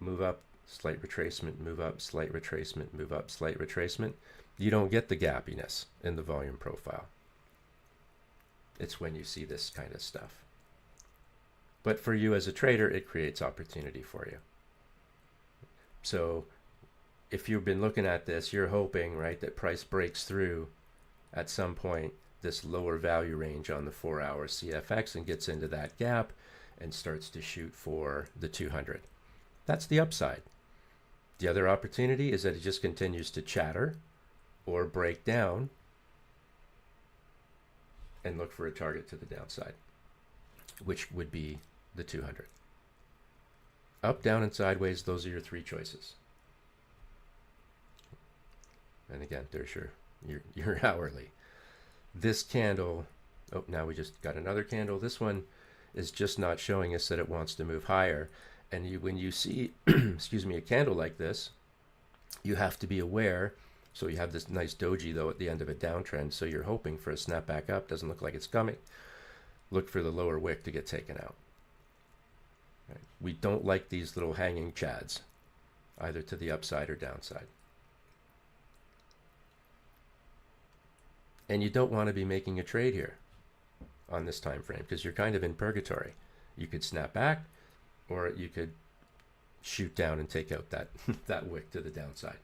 move up, slight retracement, move up, slight retracement, move up, slight retracement, you don't get the gappiness in the volume profile. It's when you see this kind of stuff. But for you as a trader, it creates opportunity for you. So if you've been looking at this, you're hoping, right, that price breaks through at some point this lower value range on the 4-hour CFX and gets into that gap and starts to shoot for the 200. That's the upside. The other opportunity is that it just continues to chatter or break down and look for a target to the downside, which would be the 200. Up, down, and sideways, those are your three choices. And again, there's your hourly. This candle, oh, now we just got another candle. This one is just not showing us that it wants to move higher. And when you see, excuse me, a candle like this, you have to be aware. So you have this nice doji, though, at the end of a downtrend. So you're hoping for a snap back up. Doesn't look like it's coming. Look for the lower wick to get taken out. Right. We don't like these little hanging chads, either to the upside or downside. And you don't want to be making a trade here on this time frame because you're kind of in purgatory. You could snap back, or you could shoot down and take out that that wick to the downside.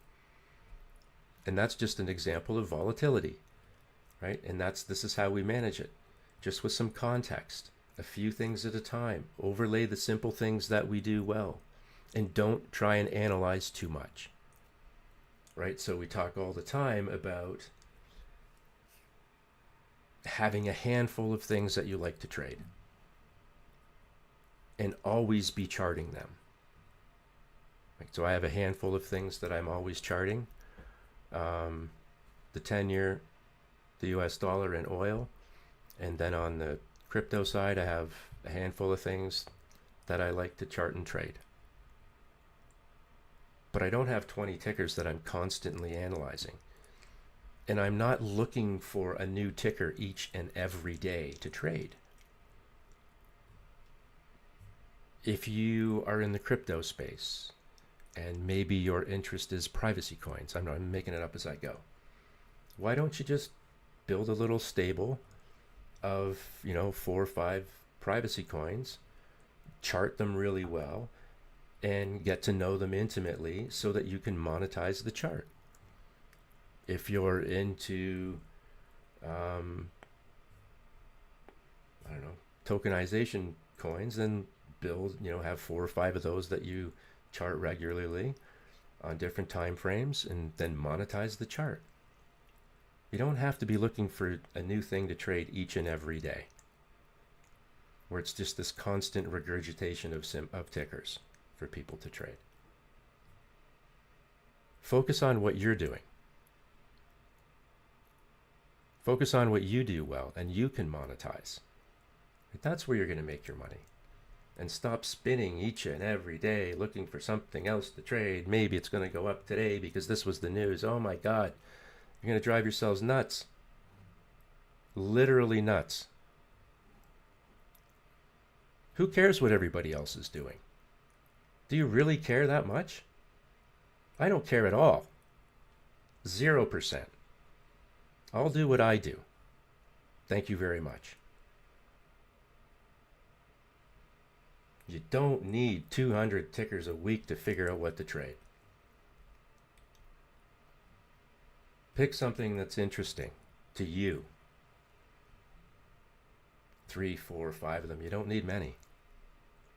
And that's just an example of volatility, right? And this is how we manage it, just with some context, a few things at a time. Overlay the simple things that we do well, and don't try and analyze too much, right? So we talk all the time about having a handful of things that you like to trade and always be charting them. Like, so I have a handful of things that I'm always charting. The 10-year, the US dollar, and oil. And then on the crypto side, I have a handful of things that I like to chart and trade. But I don't have 20 tickers that I'm constantly analyzing. And I'm not looking for a new ticker each and every day to trade. If you are in the crypto space, and maybe your interest is privacy coins, I'm making it up as I go, why don't you just build a little stable of 4 or 5 privacy coins, chart them really well, and get to know them intimately so that you can monetize the chart. If you're into tokenization coins, then build, have 4 or 5 of those that you chart regularly on different time frames, and then monetize the chart. You don't have to be looking for a new thing to trade each and every day, where it's just this constant regurgitation of tickers for people to trade. Focus on what you're doing. Focus on what you do well and you can monetize. That's where you're going to make your money. And stop spinning each and every day looking for something else to trade. Maybe it's going to go up today because this was the news. Oh my God. You're going to drive yourselves nuts. Literally nuts. Who cares what everybody else is doing? Do you really care that much? I don't care at all. 0%. I'll do what I do. Thank you very much. You don't need 200 tickers a week to figure out what to trade. Pick something that's interesting to you. 3, 4, 5 of them. You don't need many.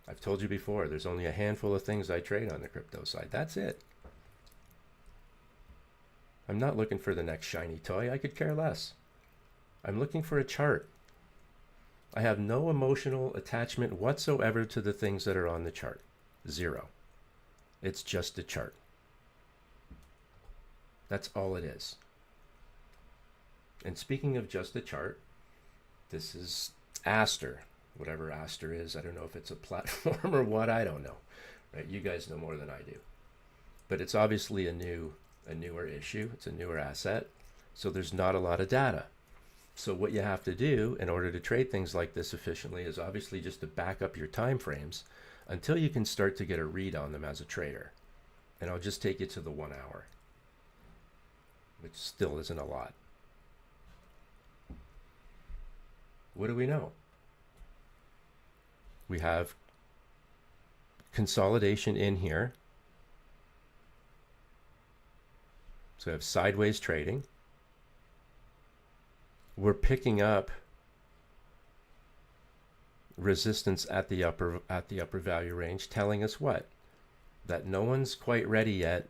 I've told you before, there's only a handful of things I trade on the crypto side. That's it. I'm not looking for the next shiny toy. I could care less. I'm looking for a chart. I have no emotional attachment whatsoever to the things that are on the chart. 0. It's just a chart. That's all it is. And speaking of just a chart, this is Aster. Whatever Aster is, I don't know if it's a platform or what, I don't know. Right? You guys know more than I do. but it's obviously a newer issue. It's a newer asset, so there's not a lot of data. So what you have to do in order to trade things like this efficiently is obviously just to back up your time frames until you can start to get a read on them as a trader. And I'll just take you to the 1 hour, which still isn't a lot. What do we know? We have consolidation in here. So we have sideways trading. We're picking up resistance at the upper value range, telling us what? That no one's quite ready yet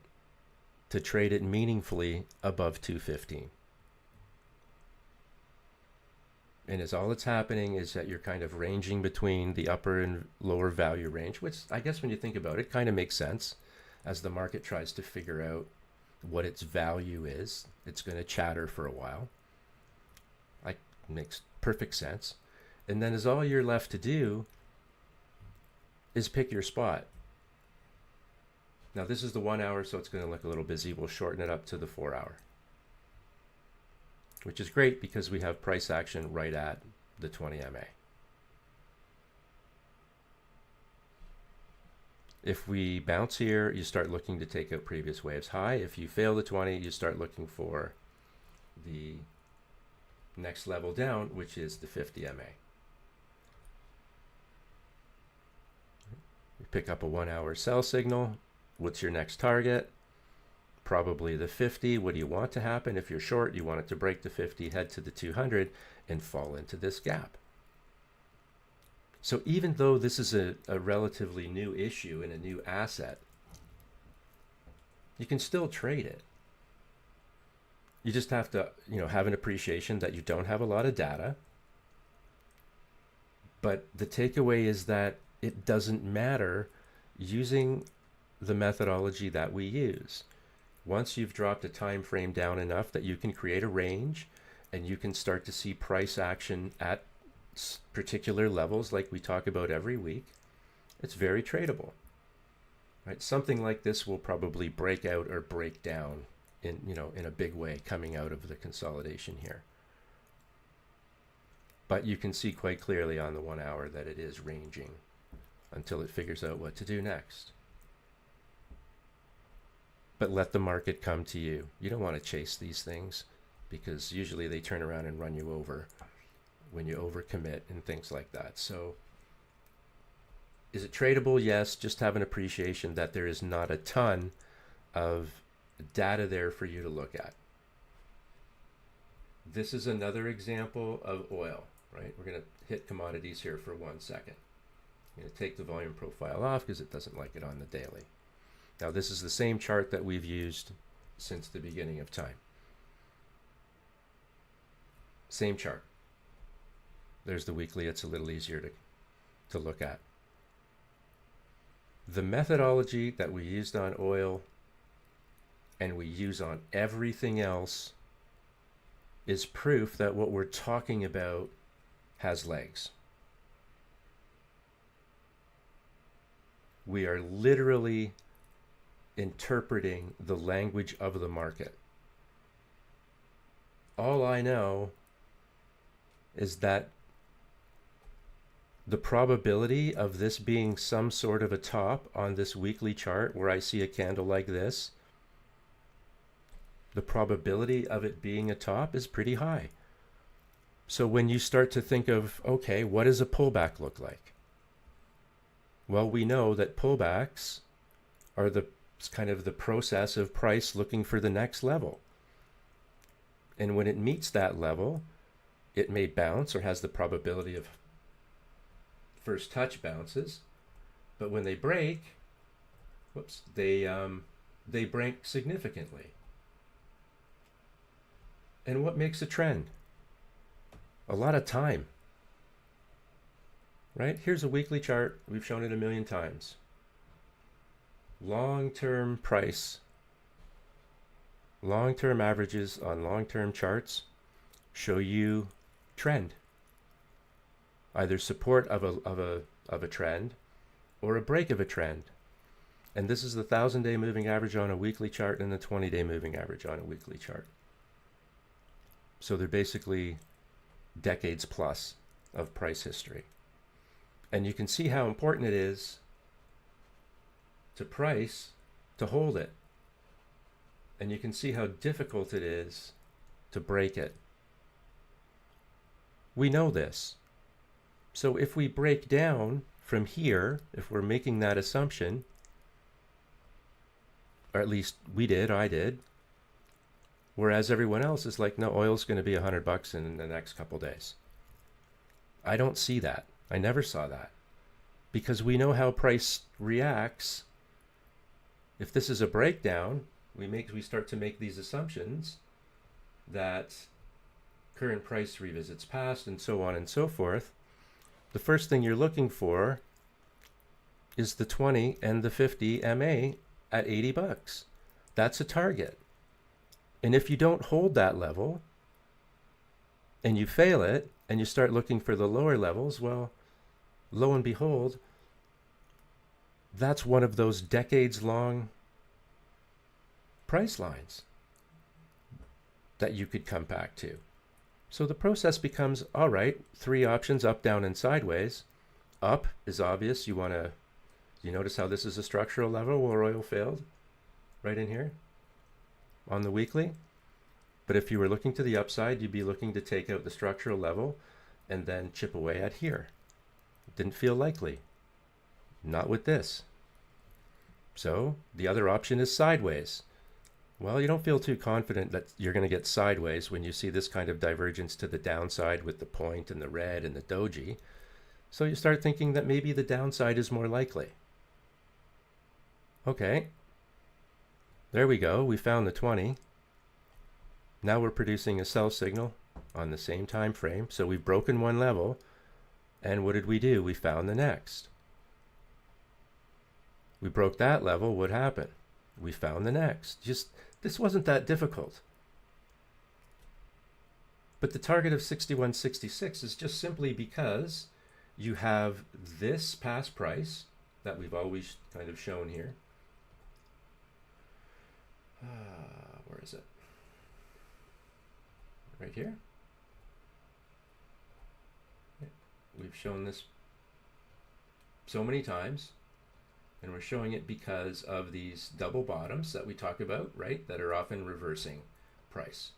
to trade it meaningfully above 215. And as all that's happening is that you're kind of ranging between the upper and lower value range, which I guess when you think about it, kind of makes sense. As the market tries to figure out what its value is, it's going to chatter for a while. Like, makes perfect sense. And then is all you're left to do is pick your spot. Now this is the 1 hour, so it's going to look a little busy. We'll shorten it up to the 4 hour, which is great because we have price action right at the 20 MA. If we bounce here, you start looking to take out previous waves high. If you fail the 20, you start looking for the next level down, which is the 50 MA. You pick up a 1 hour sell signal. What's your next target? Probably the 50. What do you want to happen? If you're short, you want it to break the 50, head to the 200, and fall into this gap. So even though this is a relatively new issue and a new asset, you can still trade it. You just have to, have an appreciation that you don't have a lot of data. But the takeaway is that it doesn't matter using the methodology that we use. Once you've dropped a time frame down enough that you can create a range and you can start to see price action at particular levels like we talk about every week, it's very tradable. Right? Something like this will probably break out or break down in a big way coming out of the consolidation here. But you can see quite clearly on the 1 hour that it is ranging until it figures out what to do next. But let the market come to you. You don't want to chase these things because usually they turn around and run you over when you overcommit and things like that. So is it tradable? Yes. Just have an appreciation that there is not a ton of data there for you to look at. This is another example of oil, right? We're going to hit commodities here for 1 second. I'm going to take the volume profile off because it doesn't like it on the daily. Now this is the same chart that we've used since the beginning of time. Same chart. There's the weekly. It's a little easier to look at. The methodology that we used on oil and we use on everything else is proof that what we're talking about has legs. We are literally interpreting the language of the market. All I know is that the probability of this being some sort of a top on this weekly chart where I see a candle like this, the probability of it being a top is pretty high. So when you start to think of, okay, what does a pullback look like? Well, we know that pullbacks are it's kind of the process of price looking for the next level. And when it meets that level, it may bounce or has the probability of first touch bounces. But when they break, they break significantly. And what makes a trend? A lot of time. Right? Here's a weekly chart. We've shown it a million times. Long-term price, long-term averages on long-term charts show you trend, either support of a trend or a break of a trend. And this is the 1,000-day moving average on a weekly chart and the 20-day moving average on a weekly chart. So they're basically decades plus of price history. And you can see how important it is to price to hold it. And you can see how difficult it is to break it. We know this. So if we break down from here, if we're making that assumption, or at least I did, whereas everyone else is like, no, oil's going to be $100 in the next couple days. I don't see that. I never saw that. Because we know how price reacts. If this is a breakdown, we start to make these assumptions that current price revisits past and so on and so forth. The first thing you're looking for is the 20 and the 50 MA at $80. That's a target. And if you don't hold that level and you fail it and you start looking for the lower levels, well, lo and behold, that's one of those decades-long price lines that you could come back to. So the process becomes, all right, 3 options, up, down, and sideways. Up is obvious. You notice how this is a structural level where oil failed? Right in here on the weekly. But if you were looking to the upside, you'd be looking to take out the structural level and then chip away at here. Didn't feel likely. Not with this. So the other option is sideways. Well, you don't feel too confident that you're going to get sideways when you see this kind of divergence to the downside with the point and the red and the doji. So you start thinking that maybe the downside is more likely. Okay. There we go. We found the 20. Now we're producing a sell signal on the same time frame. So we've broken one level. And what did we do? We found the next. We broke that level. What happened? We found the next. This wasn't that difficult. But the target of 61.66 is just simply because you have this past price that we've always kind of shown here. Where is it? Right here. We've shown this so many times, and we're showing it because of these double bottoms that we talk about, right, that are often reversing price.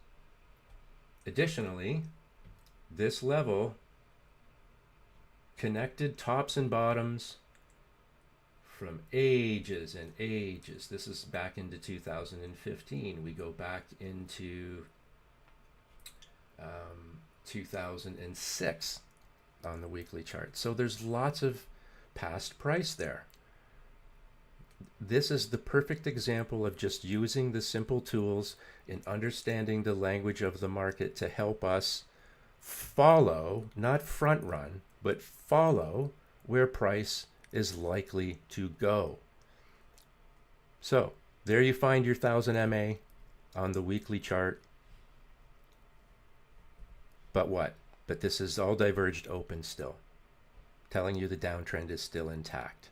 Additionally, this level connected tops and bottoms from ages and ages. This is back into 2015. We go back into 2006 on the weekly chart. So there's lots of past price there. This is the perfect example of just using the simple tools in understanding the language of the market to help us follow, not front run, but follow where price is likely to go. So there you find your 1,000 MA on the weekly chart. But what? But this is all diverged open still, telling you the downtrend is still intact.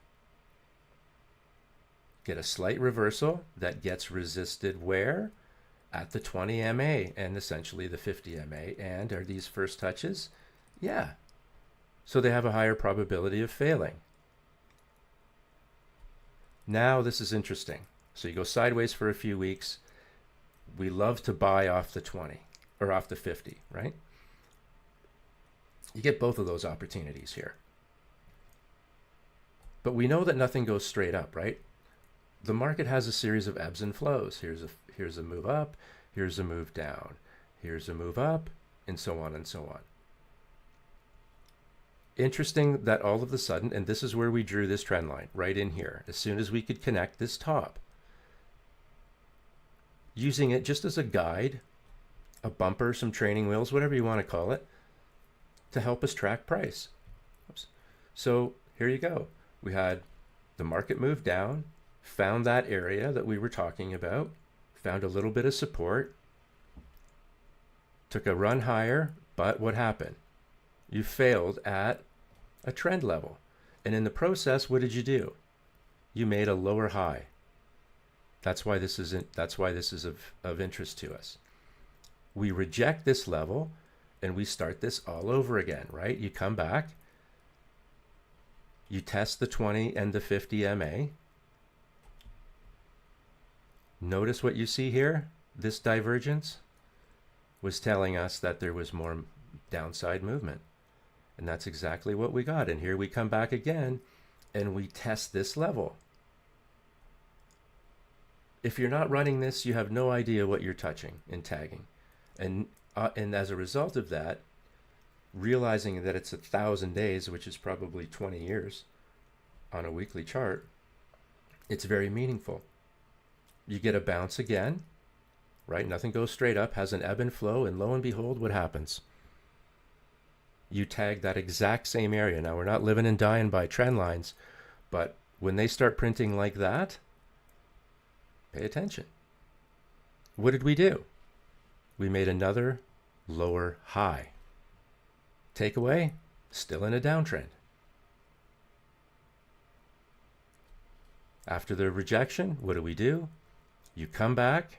Get a slight reversal that gets resisted where? At the 20 MA and essentially the 50 MA. And are these first touches? Yeah. So they have a higher probability of failing. Now this is interesting. So you go sideways for a few weeks. We love to buy off the 20 or off the 50, right? You get both of those opportunities here. But we know that nothing goes straight up, right? The market has a series of ebbs and flows. Here's a move up, here's a move down, here's a move up, and so on and so on. Interesting that all of a sudden, and this is where we drew this trend line, right in here, as soon as we could connect this top, using it just as a guide, a bumper, some training wheels, whatever you want to call it, to help us track price. Oops. So here you go. We had the market move down, found that area that we were talking about, found a little bit of support, took a run higher, but what happened? You failed at a trend level. And in the process, what did you do? You made a lower high. That's why this is of interest to us. We reject this level and we start this all over again, right? You come back, you test the 20 and the 50 MA. Notice what you see here. This divergence was telling us that there was more downside movement. And that's exactly what we got. And here we come back again and we test this level. If you're not running this, you have no idea what you're touching and tagging. And as a result of that, realizing that it's 1,000 days, which is probably 20 years on a weekly chart, it's very meaningful. You get a bounce again, right? Nothing goes straight up, has an ebb and flow, and lo and behold, what happens? You tag that exact same area. Now, we're not living and dying by trend lines, but when they start printing like that, pay attention. What did we do? We made another lower high. Takeaway, still in a downtrend. After the rejection, what do? You come back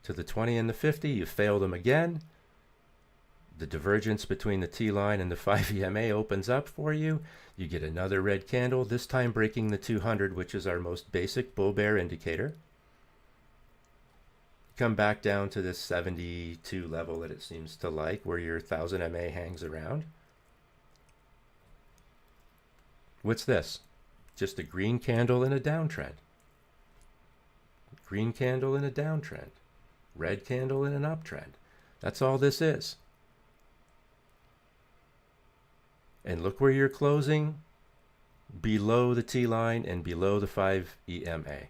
to the 20 and the 50, you fail them again. The divergence between the T line and the 5 EMA opens up for you. You get another red candle, this time breaking the 200, which is our most basic bull bear indicator. Come back down to this 72 level that it seems to like, where your 1000 MA hangs around. What's this? Just a green candle in a downtrend. Green candle in a downtrend. Red candle in an uptrend. That's all this is. And look where you're closing, below the T line and below the 5 EMA.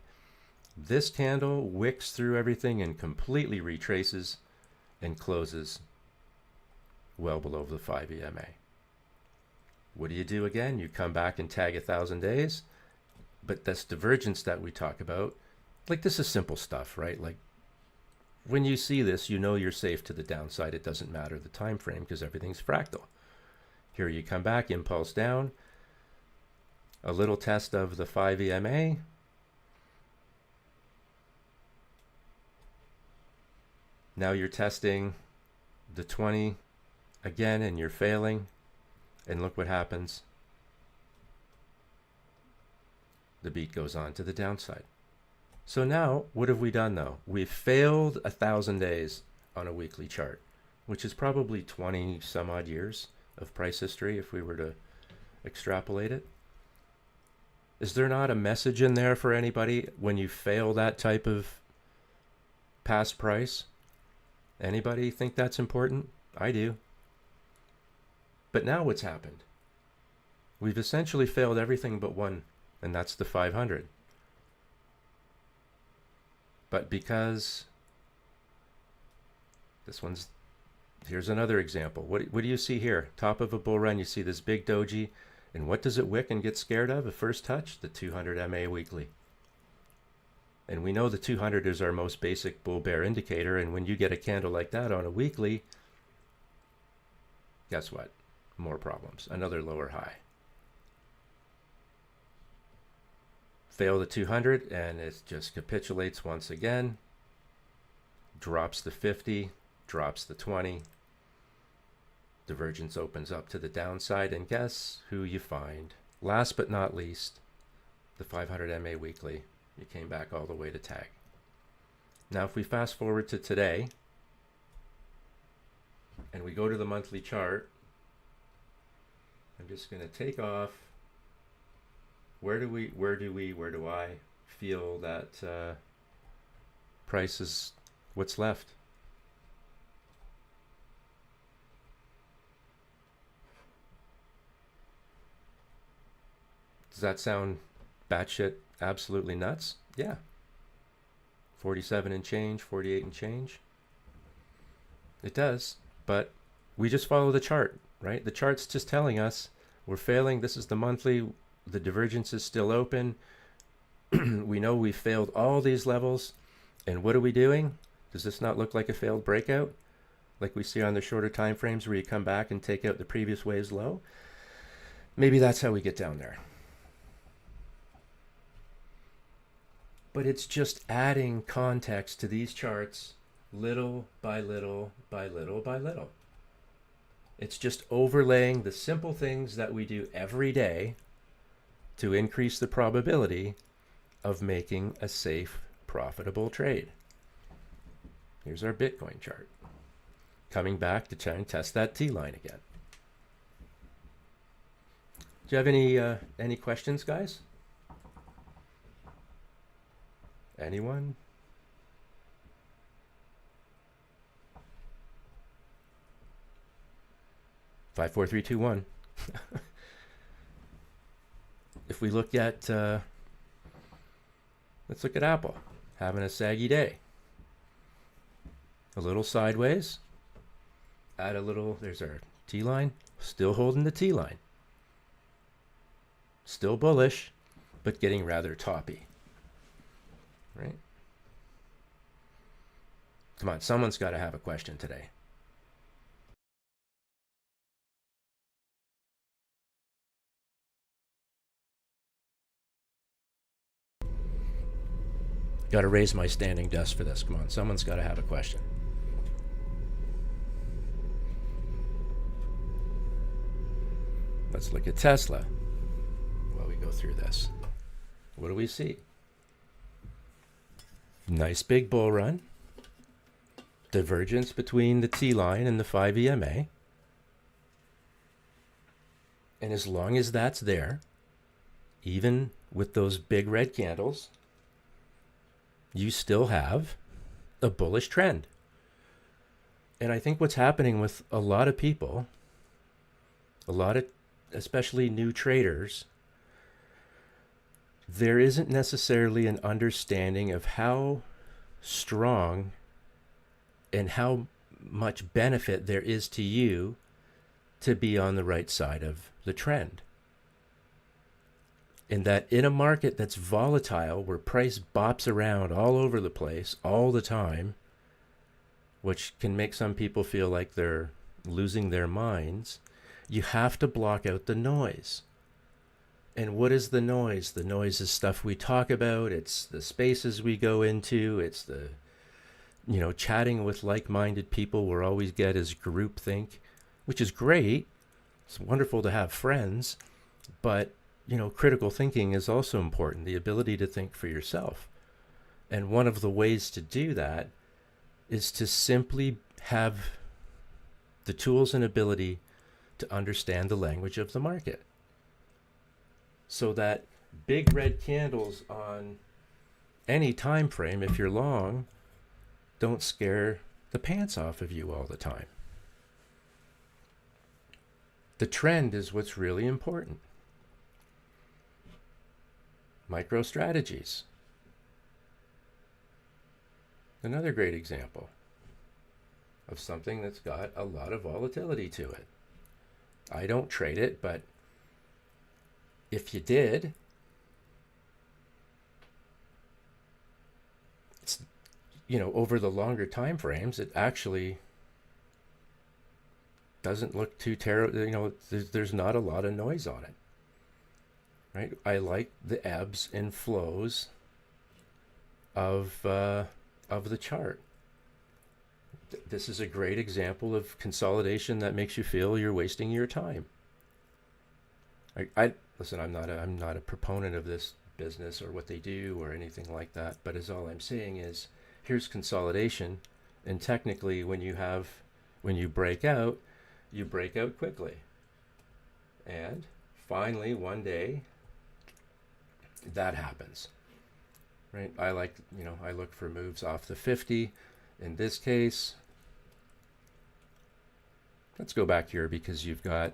This candle wicks through everything and completely retraces and closes well below the 5 EMA. What do again? You come back and tag 1,000 days. But this divergence that we talk about, like, this is simple stuff, right? Like, when you see this, you know you're safe to the downside. It doesn't matter the time frame because everything's fractal. Here you come back, impulse down, a little test of the 5 EMA. Now you're testing the 20 again and you're failing. And look what happens. The beat goes on to the downside. So now, what have we done though? We've failed 1,000 days on a weekly chart, which is probably 20 some odd years of price history if we were to extrapolate it. Is there not a message in there for anybody when you fail that type of past price? Anybody think that's important? I do. But now what's happened? We've essentially failed everything but one, and that's the 500. But because this one's, here's another example. What do you see here? Top of a bull run, you see this big doji, and what does it wick and get scared of at first touch? The 200 MA weekly. And we know the 200 is our most basic bull bear indicator, and when you get a candle like that on a weekly, guess what? More problems. Another lower high. Fail the 200 and it just capitulates once again. Drops the 50, drops the 20. Divergence opens up to the downside, and guess who you find? Last but not least, the 500 MA weekly. You came back all the way to tag. Now if we fast forward to today and we go to the monthly chart, I'm just going to take off. Where do I feel that price is what's left? Does that sound batshit absolutely nuts? Yeah. 47 and change, 48 and change. It does, but we just follow the chart, right? The chart's just telling us we're failing. This is the monthly. The divergence is still open. We know we failed all these levels. And what are we doing? Does this not look like a failed breakout? Like we see on the shorter time frames where you come back and take out the previous wave's low? Maybe that's how we get down there. but it's just adding context to these charts little by little by little by little. It's just overlaying the simple things that we do every day to increase the probability of making a safe, profitable trade. Here's our Bitcoin chart. Coming back to try and test that T line again. Do you have any questions, guys? Anyone? Five, four, three, two, one. If we look at, let's look at Apple having a saggy day. A little sideways. Add a little. There's our T line. Still holding the T line. Still bullish, but getting rather toppy. Right? Come on, someone's got to have a question today. Got to raise my standing desk for this. Come on, someone's got to have a question. Let's look at Tesla while we go through this. What do we see? Nice big bull run. Divergence between the T line and the 5 EMA. And as long as that's there, even with those big red candles, you still have a bullish trend. And I think what's happening with a lot of people, a lot of especially new traders, there isn't necessarily an understanding of how strong and how much benefit there is to you to be on the right side of the trend. And that in a market that's volatile, where price bops around all over the place all the time, which can make some people feel like they're losing their minds, you have to block out the noise. And what is the noise? The noise is stuff we talk about. It's the spaces we go into. It's the, chatting with like-minded people we always get is groupthink, which is great. It's wonderful to have friends, but critical thinking is also important, the ability to think for yourself. And one of the ways to do that is to simply have the tools and ability to understand the language of the market. So that big red candles on any time frame, if you're long, don't scare the pants off of you all the time. The trend is what's really important. Micro strategies. Another great example of something that's got a lot of volatility to it. I don't trade it, but if you did, it's, over the longer time frames, it actually doesn't look too terrible. There's not a lot of noise on it. Right? I like the ebbs and flows of the chart. This is a great example of consolidation that makes you feel you're wasting your time. I listen. I'm not a proponent of this business or what they do or anything like that. But as all I'm saying is, here's consolidation, and technically, when you break out quickly, and finally one day that happens, right? I look for moves off the 50. In this case, let's go back here because you've got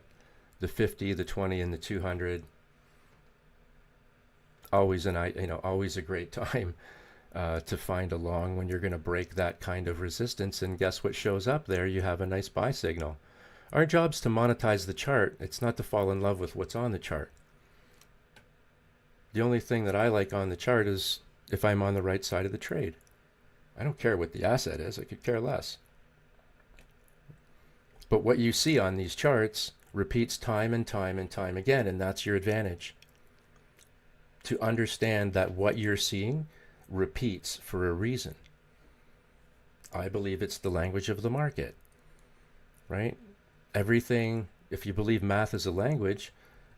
the 50, the 20, and the 200. Always a great time to find a long when you're going to break that kind of resistance. And guess what shows up there? You have a nice buy signal. Our job's to monetize the chart. It's not to fall in love with what's on the chart. The only thing that I like on the chart is if I'm on the right side of the trade. I don't care what the asset is. I could care less. But what you see on these charts repeats time and time and time again, and that's your advantage. To understand that what you're seeing repeats for a reason. I believe it's the language of the market, right? Everything, if you believe math is a language,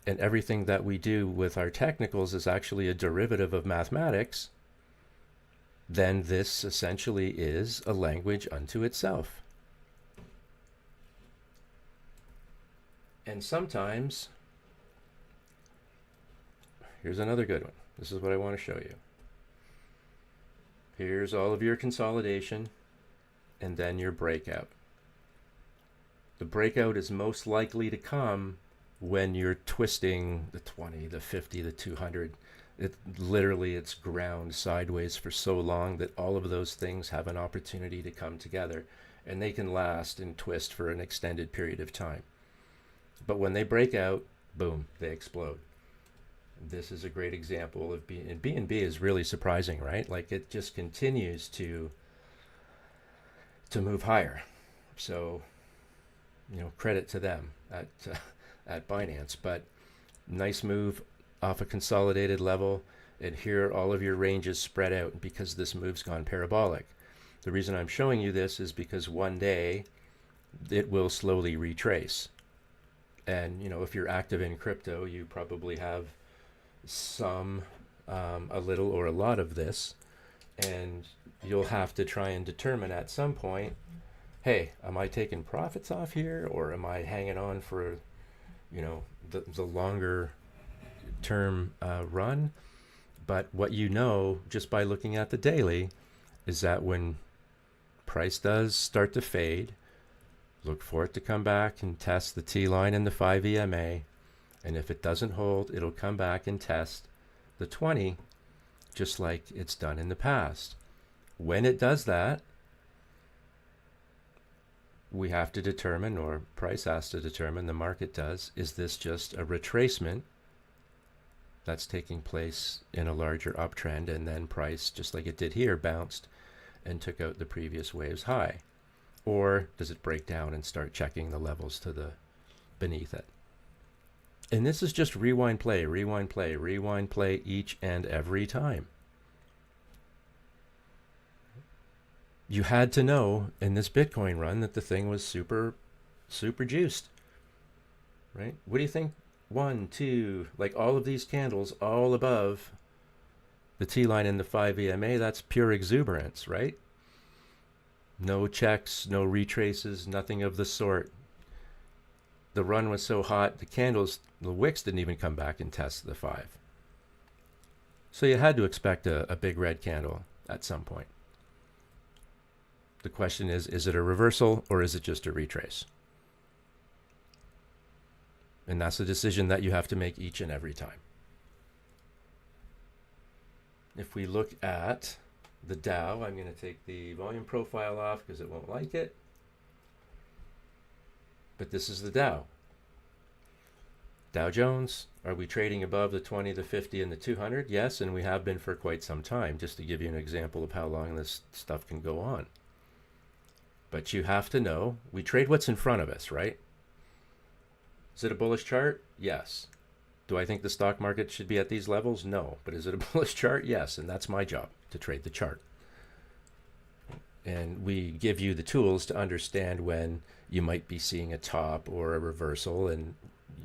and everything that we do with our technicals is actually a derivative of mathematics, then this essentially is a language unto itself. And sometimes, here's another good one. This is what I want to show you. Here's all of your consolidation and then your breakout. The breakout is most likely to come when you're twisting the 20, the 50, the 200. It's ground sideways for so long that all of those things have an opportunity to come together, and they can last and twist for an extended period of time. But when they break out, boom, they explode. This is a great example of and B&B is really surprising, right? Like, it just continues to move higher. So, credit to them at Binance. But nice move off a consolidated level, and here all of your ranges spread out because this move's gone parabolic. The reason I'm showing you this is because one day it will slowly retrace. And if you're active in crypto, you probably have some, a little or a lot of this, and you'll have to try and determine at some point, hey, am I taking profits off here, or am I hanging on for the longer term run? But what just by looking at the daily is that when price does start to fade, look for it to come back and test the T line and the 5 EMA. And if it doesn't hold, it'll come back and test the 20, just like it's done in the past. When it does that, we have to determine, or price has to determine, the market does, is this just a retracement that's taking place in a larger uptrend, and then price, just like it did here, bounced and took out the previous wave's high? Or does it break down and start checking the levels to the beneath it? And this is just rewind play, rewind play, rewind play each and every time. You had to know in this Bitcoin run that the thing was super, super juiced, right? What do you think? 1, 2, like all of these candles all above the T line and the 5 EMA, that's pure exuberance, right? No checks, no retraces, nothing of the sort. The run was so hot, the wicks didn't even come back and test the 5. So you had to expect a big red candle at some point. The question is it a reversal or is it just a retrace? And that's a decision that you have to make each and every time. If we look at the Dow, I'm going to take the volume profile off because it won't like it. But this is the Dow. Dow Jones, are we trading above the 20, the 50, and the 200? Yes, and we have been for quite some time, just to give you an example of how long this stuff can go on. But you have to know, we trade what's in front of us, right? Is it a bullish chart? Yes. Do I think the stock market should be at these levels? No. But is it a bullish chart? Yes, and that's my job, to trade the chart. And we give you the tools to understand when you might be seeing a top or a reversal, and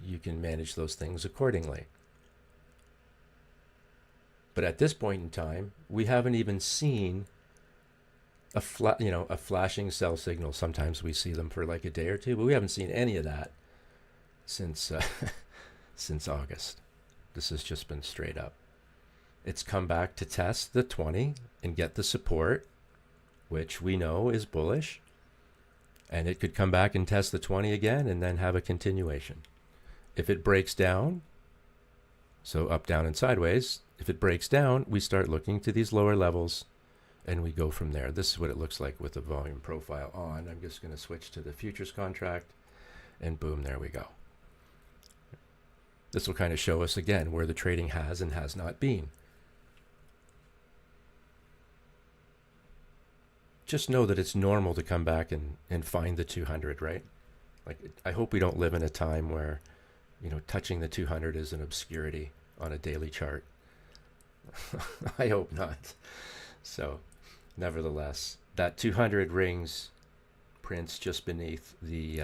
you can manage those things accordingly. But at this point in time, we haven't even seen a flashing sell signal. Sometimes we see them for like a day or two, but we haven't seen any of that since since August. This has just been straight up. It's come back to test the 20 and get the support, which we know is bullish. And it could come back and test the 20 again and then have a continuation. If it breaks down, so up, down, and sideways, if it breaks down, we start looking to these lower levels and we go from there. This is what it looks like with the volume profile on. I'm just going to switch to the futures contract, and boom, there we go. This will kind of show us again where the trading has and has not been. Just know that it's normal to come back and find the 200, right? Like, I hope we don't live in a time where, touching the 200 is an obscurity on a daily chart. I hope not. So, nevertheless, that 200 rings prints just beneath the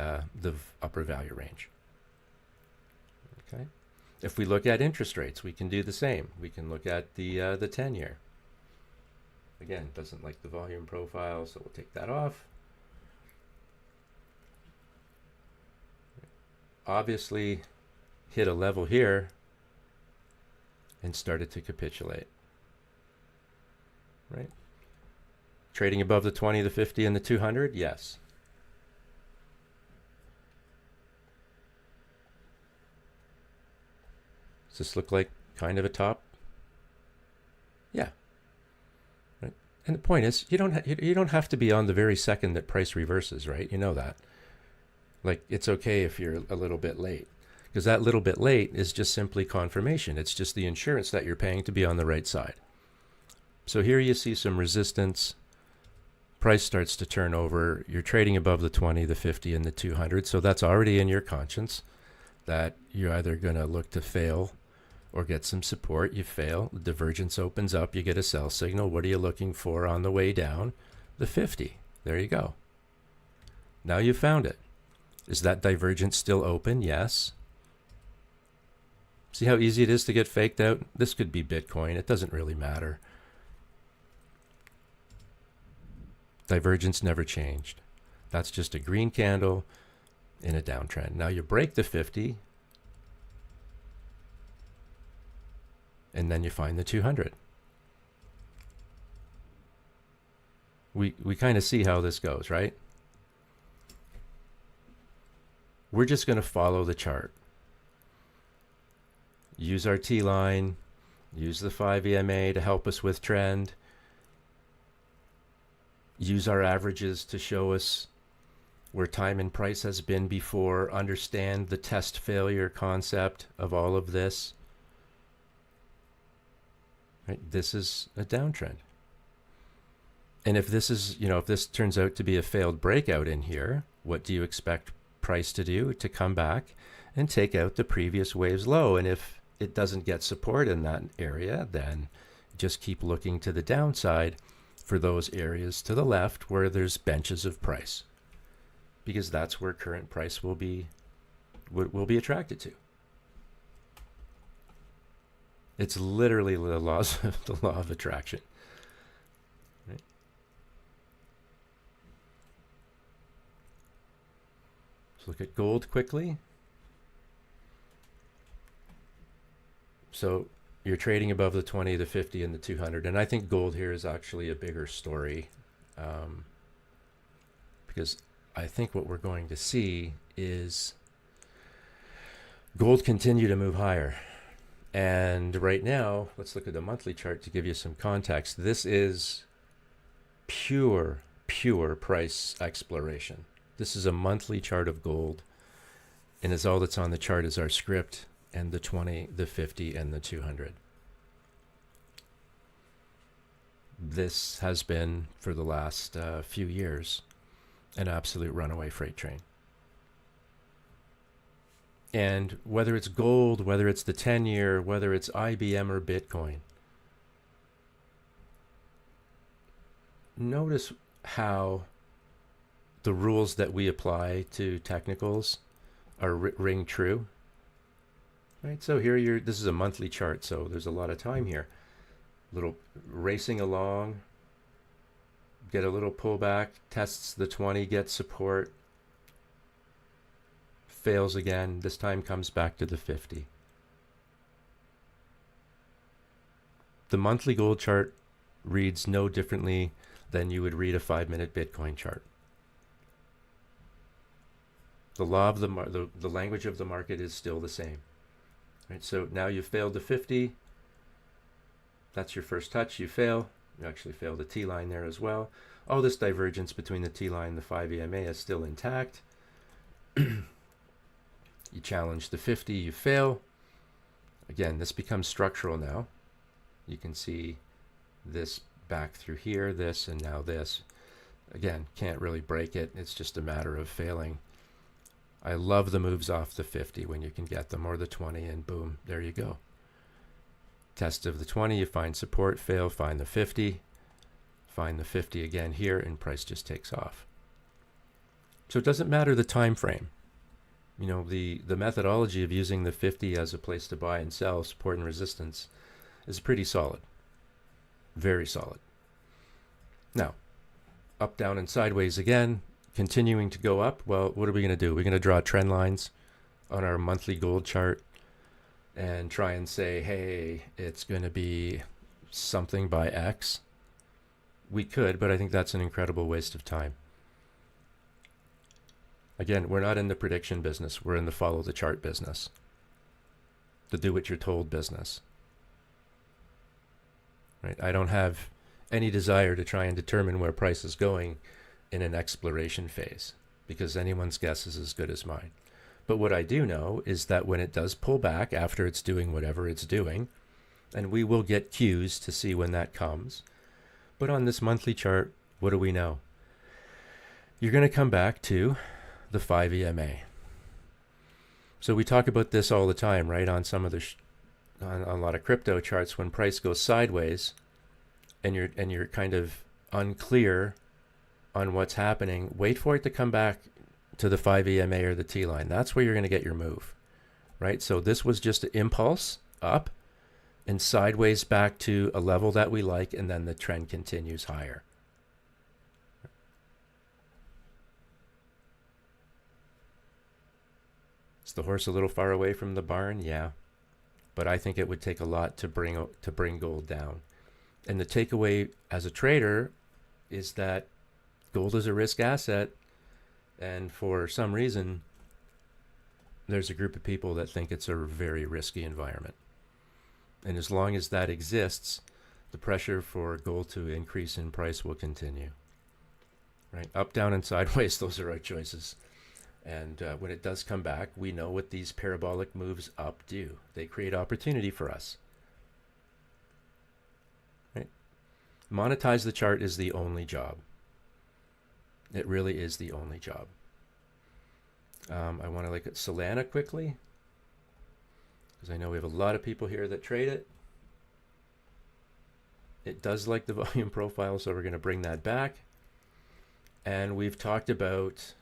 upper value range. Okay. If we look at interest rates, we can do the same. We can look at the 10-year. Again, doesn't like the volume profile, so we'll take that off. Obviously, hit a level here and started to capitulate. Right? Trading above the 20, the 50, and the 200? Yes. Does this look like kind of a top? Yeah. Right? And the point is, you don't have to be on the very second that price reverses, right? You know that. Like, it's okay if you're a little bit late, because that little bit late is just simply confirmation. It's just the insurance that you're paying to be on the right side. So here you see some resistance. Price starts to turn over. You're trading above the 20, the 50, and the 200. So that's already in your conscience that you're either going to look to fail or get some support. You fail. The divergence opens up. You get a sell signal. What are you looking for on the way down? The 50. There you go. Now you found it. Is that divergence still open? Yes. See how easy it is to get faked out? This could be Bitcoin. It doesn't really matter. Divergence never changed. That's just a green candle in a downtrend. Now you break the 50, and then you find the 200. We kind of see how this goes, right? We're just going to follow the chart. Use our T-line, use the 5 EMA to help us with trend, use our averages to show us where time and price has been before, understand the test failure concept of all of this. Right? This is a downtrend. And if this is, if this turns out to be a failed breakout in here, what do you expect price to do? To come back and take out the previous wave's low. And if it doesn't get support in that area, then just keep looking to the downside for those areas to the left where there's benches of price, because that's where current price will be attracted to. It's literally the law of attraction. Right? Let's look at gold quickly. So you're trading above the 20, the 50, and the 200. And I think gold here is actually a bigger story, because I think what we're going to see is gold continue to move higher. And right now, let's look at the monthly chart to give you some context. This is pure price exploration. This is a monthly chart of gold, and as all that's on the chart is our script and the 20, the 50, and the 200. This has been, for the last few years, an absolute runaway freight train. And whether it's gold, whether it's the 10-year, whether it's IBM or Bitcoin, notice how the rules that we apply to technicals are ring true. Right, so here this is a monthly chart, so there's a lot of time here. Little racing along, get a little pullback, tests the 20, gets support, fails again, this time comes back to the 50. The monthly gold chart reads no differently than you would read a 5-minute Bitcoin chart. The law of the language of the market is still the same. Right, so now you've failed the 50. That's your first touch. You fail. You actually fail the T-line there as well. All this divergence between the T-line and the 5 EMA is still intact. You challenge the 50. You fail. Again, this becomes structural now. You can see this back through here, this, and now this. Again, can't really break it. It's just a matter of failing. I love the moves off the 50 when you can get them, or the 20, and boom, there you go. Test of the 20, you find support, fail, find the 50, find the 50 again here, and price just takes off. So it doesn't matter the time frame. You know, the methodology of using the 50 as a place to buy and sell, support and resistance, is pretty solid. Very solid. Now, up, down, and sideways again, continuing to go up. Well, what are we going to do? We're going to draw trend lines on our monthly gold chart and try and say, hey, it's going to be something by X. We could, but I think that's an incredible waste of time. Again, we're not in the prediction business. We're in the follow the chart business. The do what you're told business. Right? I don't have any desire to try and determine where price is going in an exploration phase, because anyone's guess is as good as mine. But what I do know is that when it does pull back after it's doing whatever it's doing, and we will get cues to see when that comes. But on this monthly chart, what do we know? You're going to come back to the 5 EMA. So we talk about this all the time, right? On some of the on a lot of crypto charts, when price goes sideways and you're kind of unclear on what's happening, wait for it to come back to the 5 EMA or the T line. That's where you're going to get your move, right? So this was just an impulse up and sideways back to a level that we like, and then the trend continues higher. Is the horse a little far away from the barn? Yeah. But I think it would take a lot to bring gold down. And the takeaway as a trader is that gold is a risk asset, and for some reason, there's a group of people that think it's a very risky environment. And as long as that exists, the pressure for gold to increase in price will continue. Right? Up, down, and sideways, those are our choices. And when it does come back, we know what these parabolic moves up do. They create opportunity for us. Right? Monetize the chart is the only job. It really is the only job. I want to look at Solana quickly, because I know we have a lot of people here that trade it. It does like the volume profile, so we're going to bring that back. And we've talked about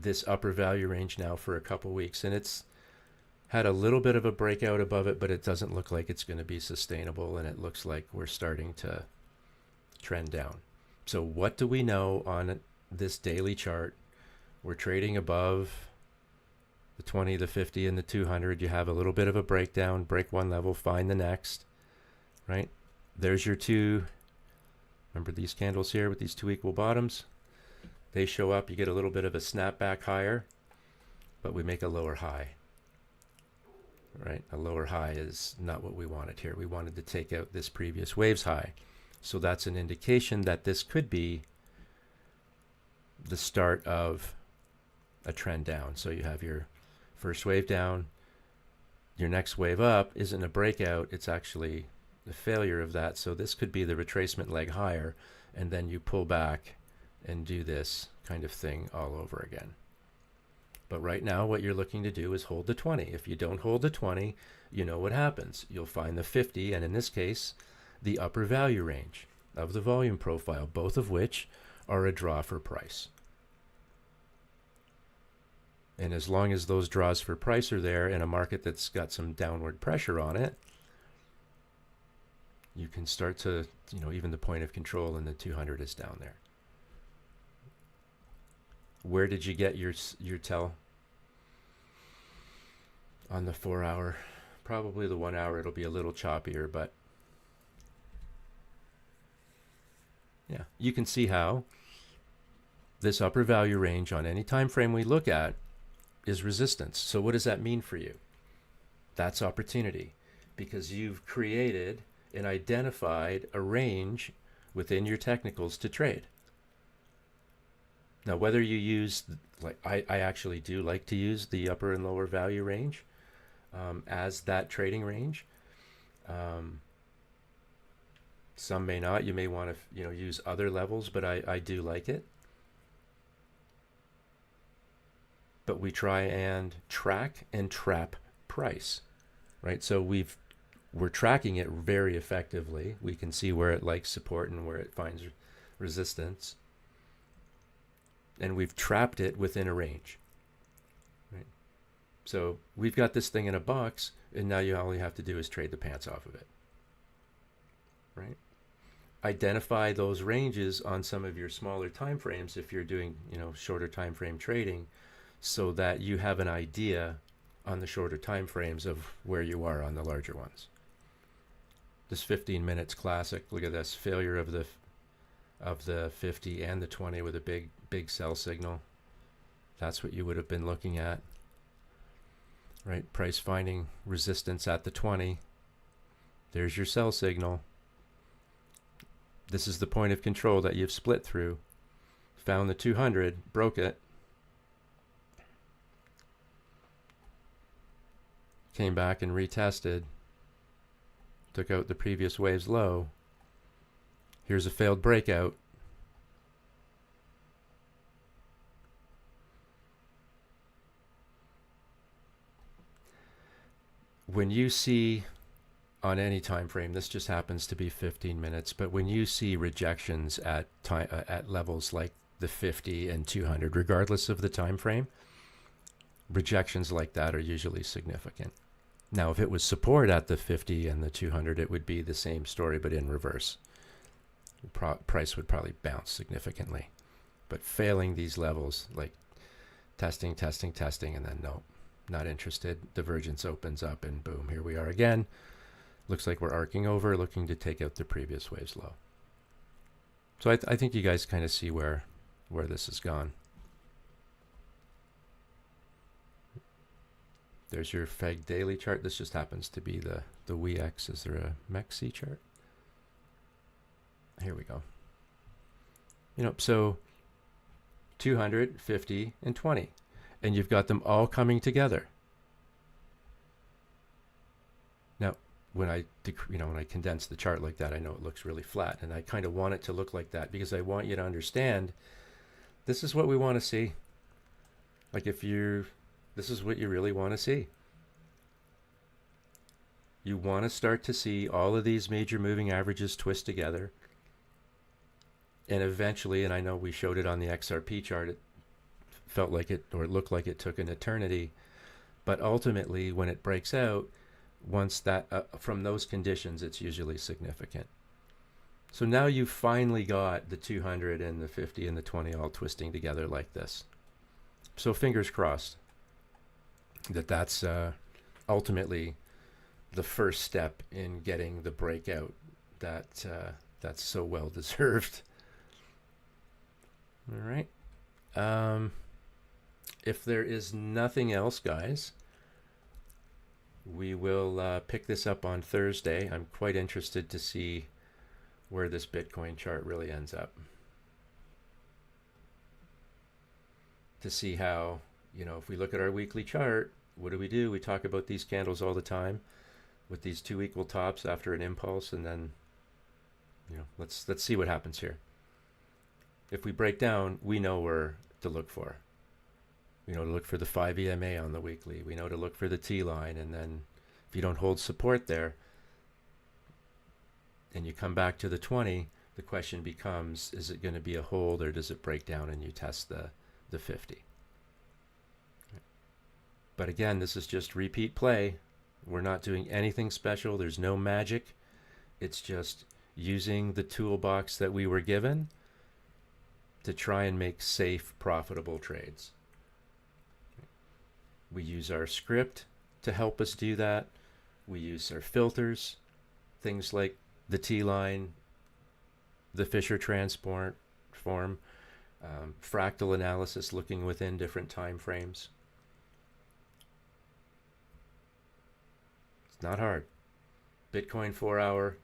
this upper value range now for a couple weeks, and it's had a little bit of a breakout above it, but it doesn't look like it's going to be sustainable, and it looks like we're starting to trend down. So what do we know on this daily chart? We're trading above the 20, the 50, and the 200. You have a little bit of a breakdown, break one level, find the next, right? There's your two. Remember these candles here with these two equal bottoms? They show up, you get a little bit of a snapback higher, but we make a lower high, right? A lower high is not what we wanted here. We wanted to take out this previous wave's high. So that's an indication that this could be the start of a trend down. So you have your first wave down, your next wave up isn't a breakout, it's actually the failure of that. So this could be the retracement leg higher, and then you pull back and do this kind of thing all over again. But right now what you're looking to do is hold the 20. If you don't hold the 20, you know what happens. You'll find the 50, and in this case, the upper value range of the volume profile, both of which are a draw for price. And as long as those draws for price are there in a market that's got some downward pressure on it, you can start to, even the point of control in the 200 is down there. Where did you get your tell on the 4 hour? Probably the 1 hour. It'll be a little choppier, but yeah, you can see how this upper value range on any time frame we look at is resistance. So what does that mean for you? That's opportunity, because you've created and identified a range within your technicals to trade. Now, whether you use, I actually do like to use the upper and lower value range as that trading range. Some may not. You may want to, use other levels, but I do like it. But we try and track and trap price, right? So we've we're tracking it very effectively. We can see where it likes support and where it finds resistance. And we've trapped it within a range. Right? So we've got this thing in a box, and now all you have to do is trade the pants off of it. Right? Identify those ranges on some of your smaller time frames if you're doing, shorter time frame trading, so that you have an idea on the shorter time frames of where you are on the larger ones. This 15 minutes classic, look at this failure of the 50 and the 20 with a big sell signal. That's what you would have been looking at. Right? Price finding resistance at the 20. There's your sell signal. This is the point of control that you've split through. Found the 200, broke it. Came back and retested. Took out the previous wave's low. Here's a failed breakout. When you see on any time frame, this just happens to be 15 minutes, but when you see rejections at levels like the 50 and 200, regardless of the time frame, rejections like that are usually significant. Now, if it was support at the 50 and the 200, it would be the same story, but in reverse. Price would probably bounce significantly. But failing these levels, like testing, and then no, not interested. Divergence opens up, and boom, here we are again. Looks like we're arcing over, looking to take out the previous wave's low. So I think you guys kind of see where this has gone. There's your FEG daily chart. This just happens to be the WEX. Is there a MEXC chart? Here we go. So 200, 50, and 20. And you've got them all coming together. Now, when I condense the chart like that, I know it looks really flat. And I kind of want it to look like that because I want you to understand this is what we want to see. Like this is what you really want to see. You want to start to see all of these major moving averages twist together. And eventually, and I know we showed it on the XRP chart, it felt like it, or it looked like it took an eternity. But ultimately, when it breaks out, once that, from those conditions, it's usually significant. So now you've finally got the 200 and the 50 and the 20 all twisting together like this. So fingers crossed that's ultimately the first step in getting the breakout that's so well deserved. All right. If there is nothing else, guys, we will pick this up on Thursday. I'm quite interested to see where this Bitcoin chart really ends up. To see how, if we look at our weekly chart, what do? We talk about these candles all the time with these two equal tops after an impulse, and then, let's see what happens here. If we break down, we know where to look for. We know to look for the 5 EMA on the weekly. We know to look for the T line, and then if you don't hold support there, and you come back to the 20, the question becomes, is it going to be a hold, or does it break down and you test the 50? But again, this is just repeat play. We're not doing anything special. There's no magic. It's just using the toolbox that we were given to try and make safe, profitable trades. We use our script to help us do that. We use our filters, things like the T-line, the Fisher transform, fractal analysis, looking within different time frames. It's not hard. Bitcoin 4-hour,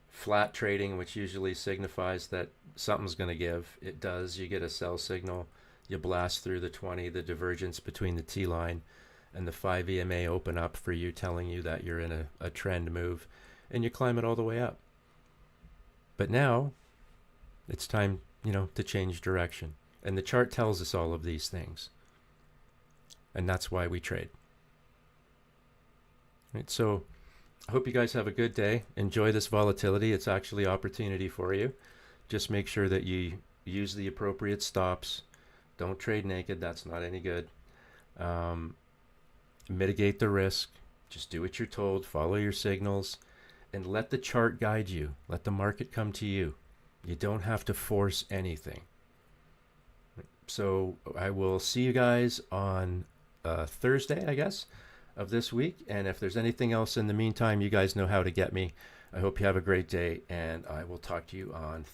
flat trading, which usually signifies that something's going to give. It does. You get a sell signal. You blast through the 20, the divergence between the T-line and the 5 EMA open up for you, telling you that you're in a trend move, and you climb it all the way up. But now it's time, to change direction. And the chart tells us all of these things. And that's why we trade. Right? So I hope you guys have a good day. Enjoy this volatility. It's actually opportunity for you. Just make sure that you use the appropriate stops. Don't trade naked. That's not any good. Um, Mitigate the risk. Just do what you're told. Follow your signals, and let the chart guide you. Let the market come to you. You don't have to force anything. So I will see you guys on Thursday, I guess, of this week. And if there's anything else in the meantime, you guys know how to get me. I hope you have a great day, and I will talk to you on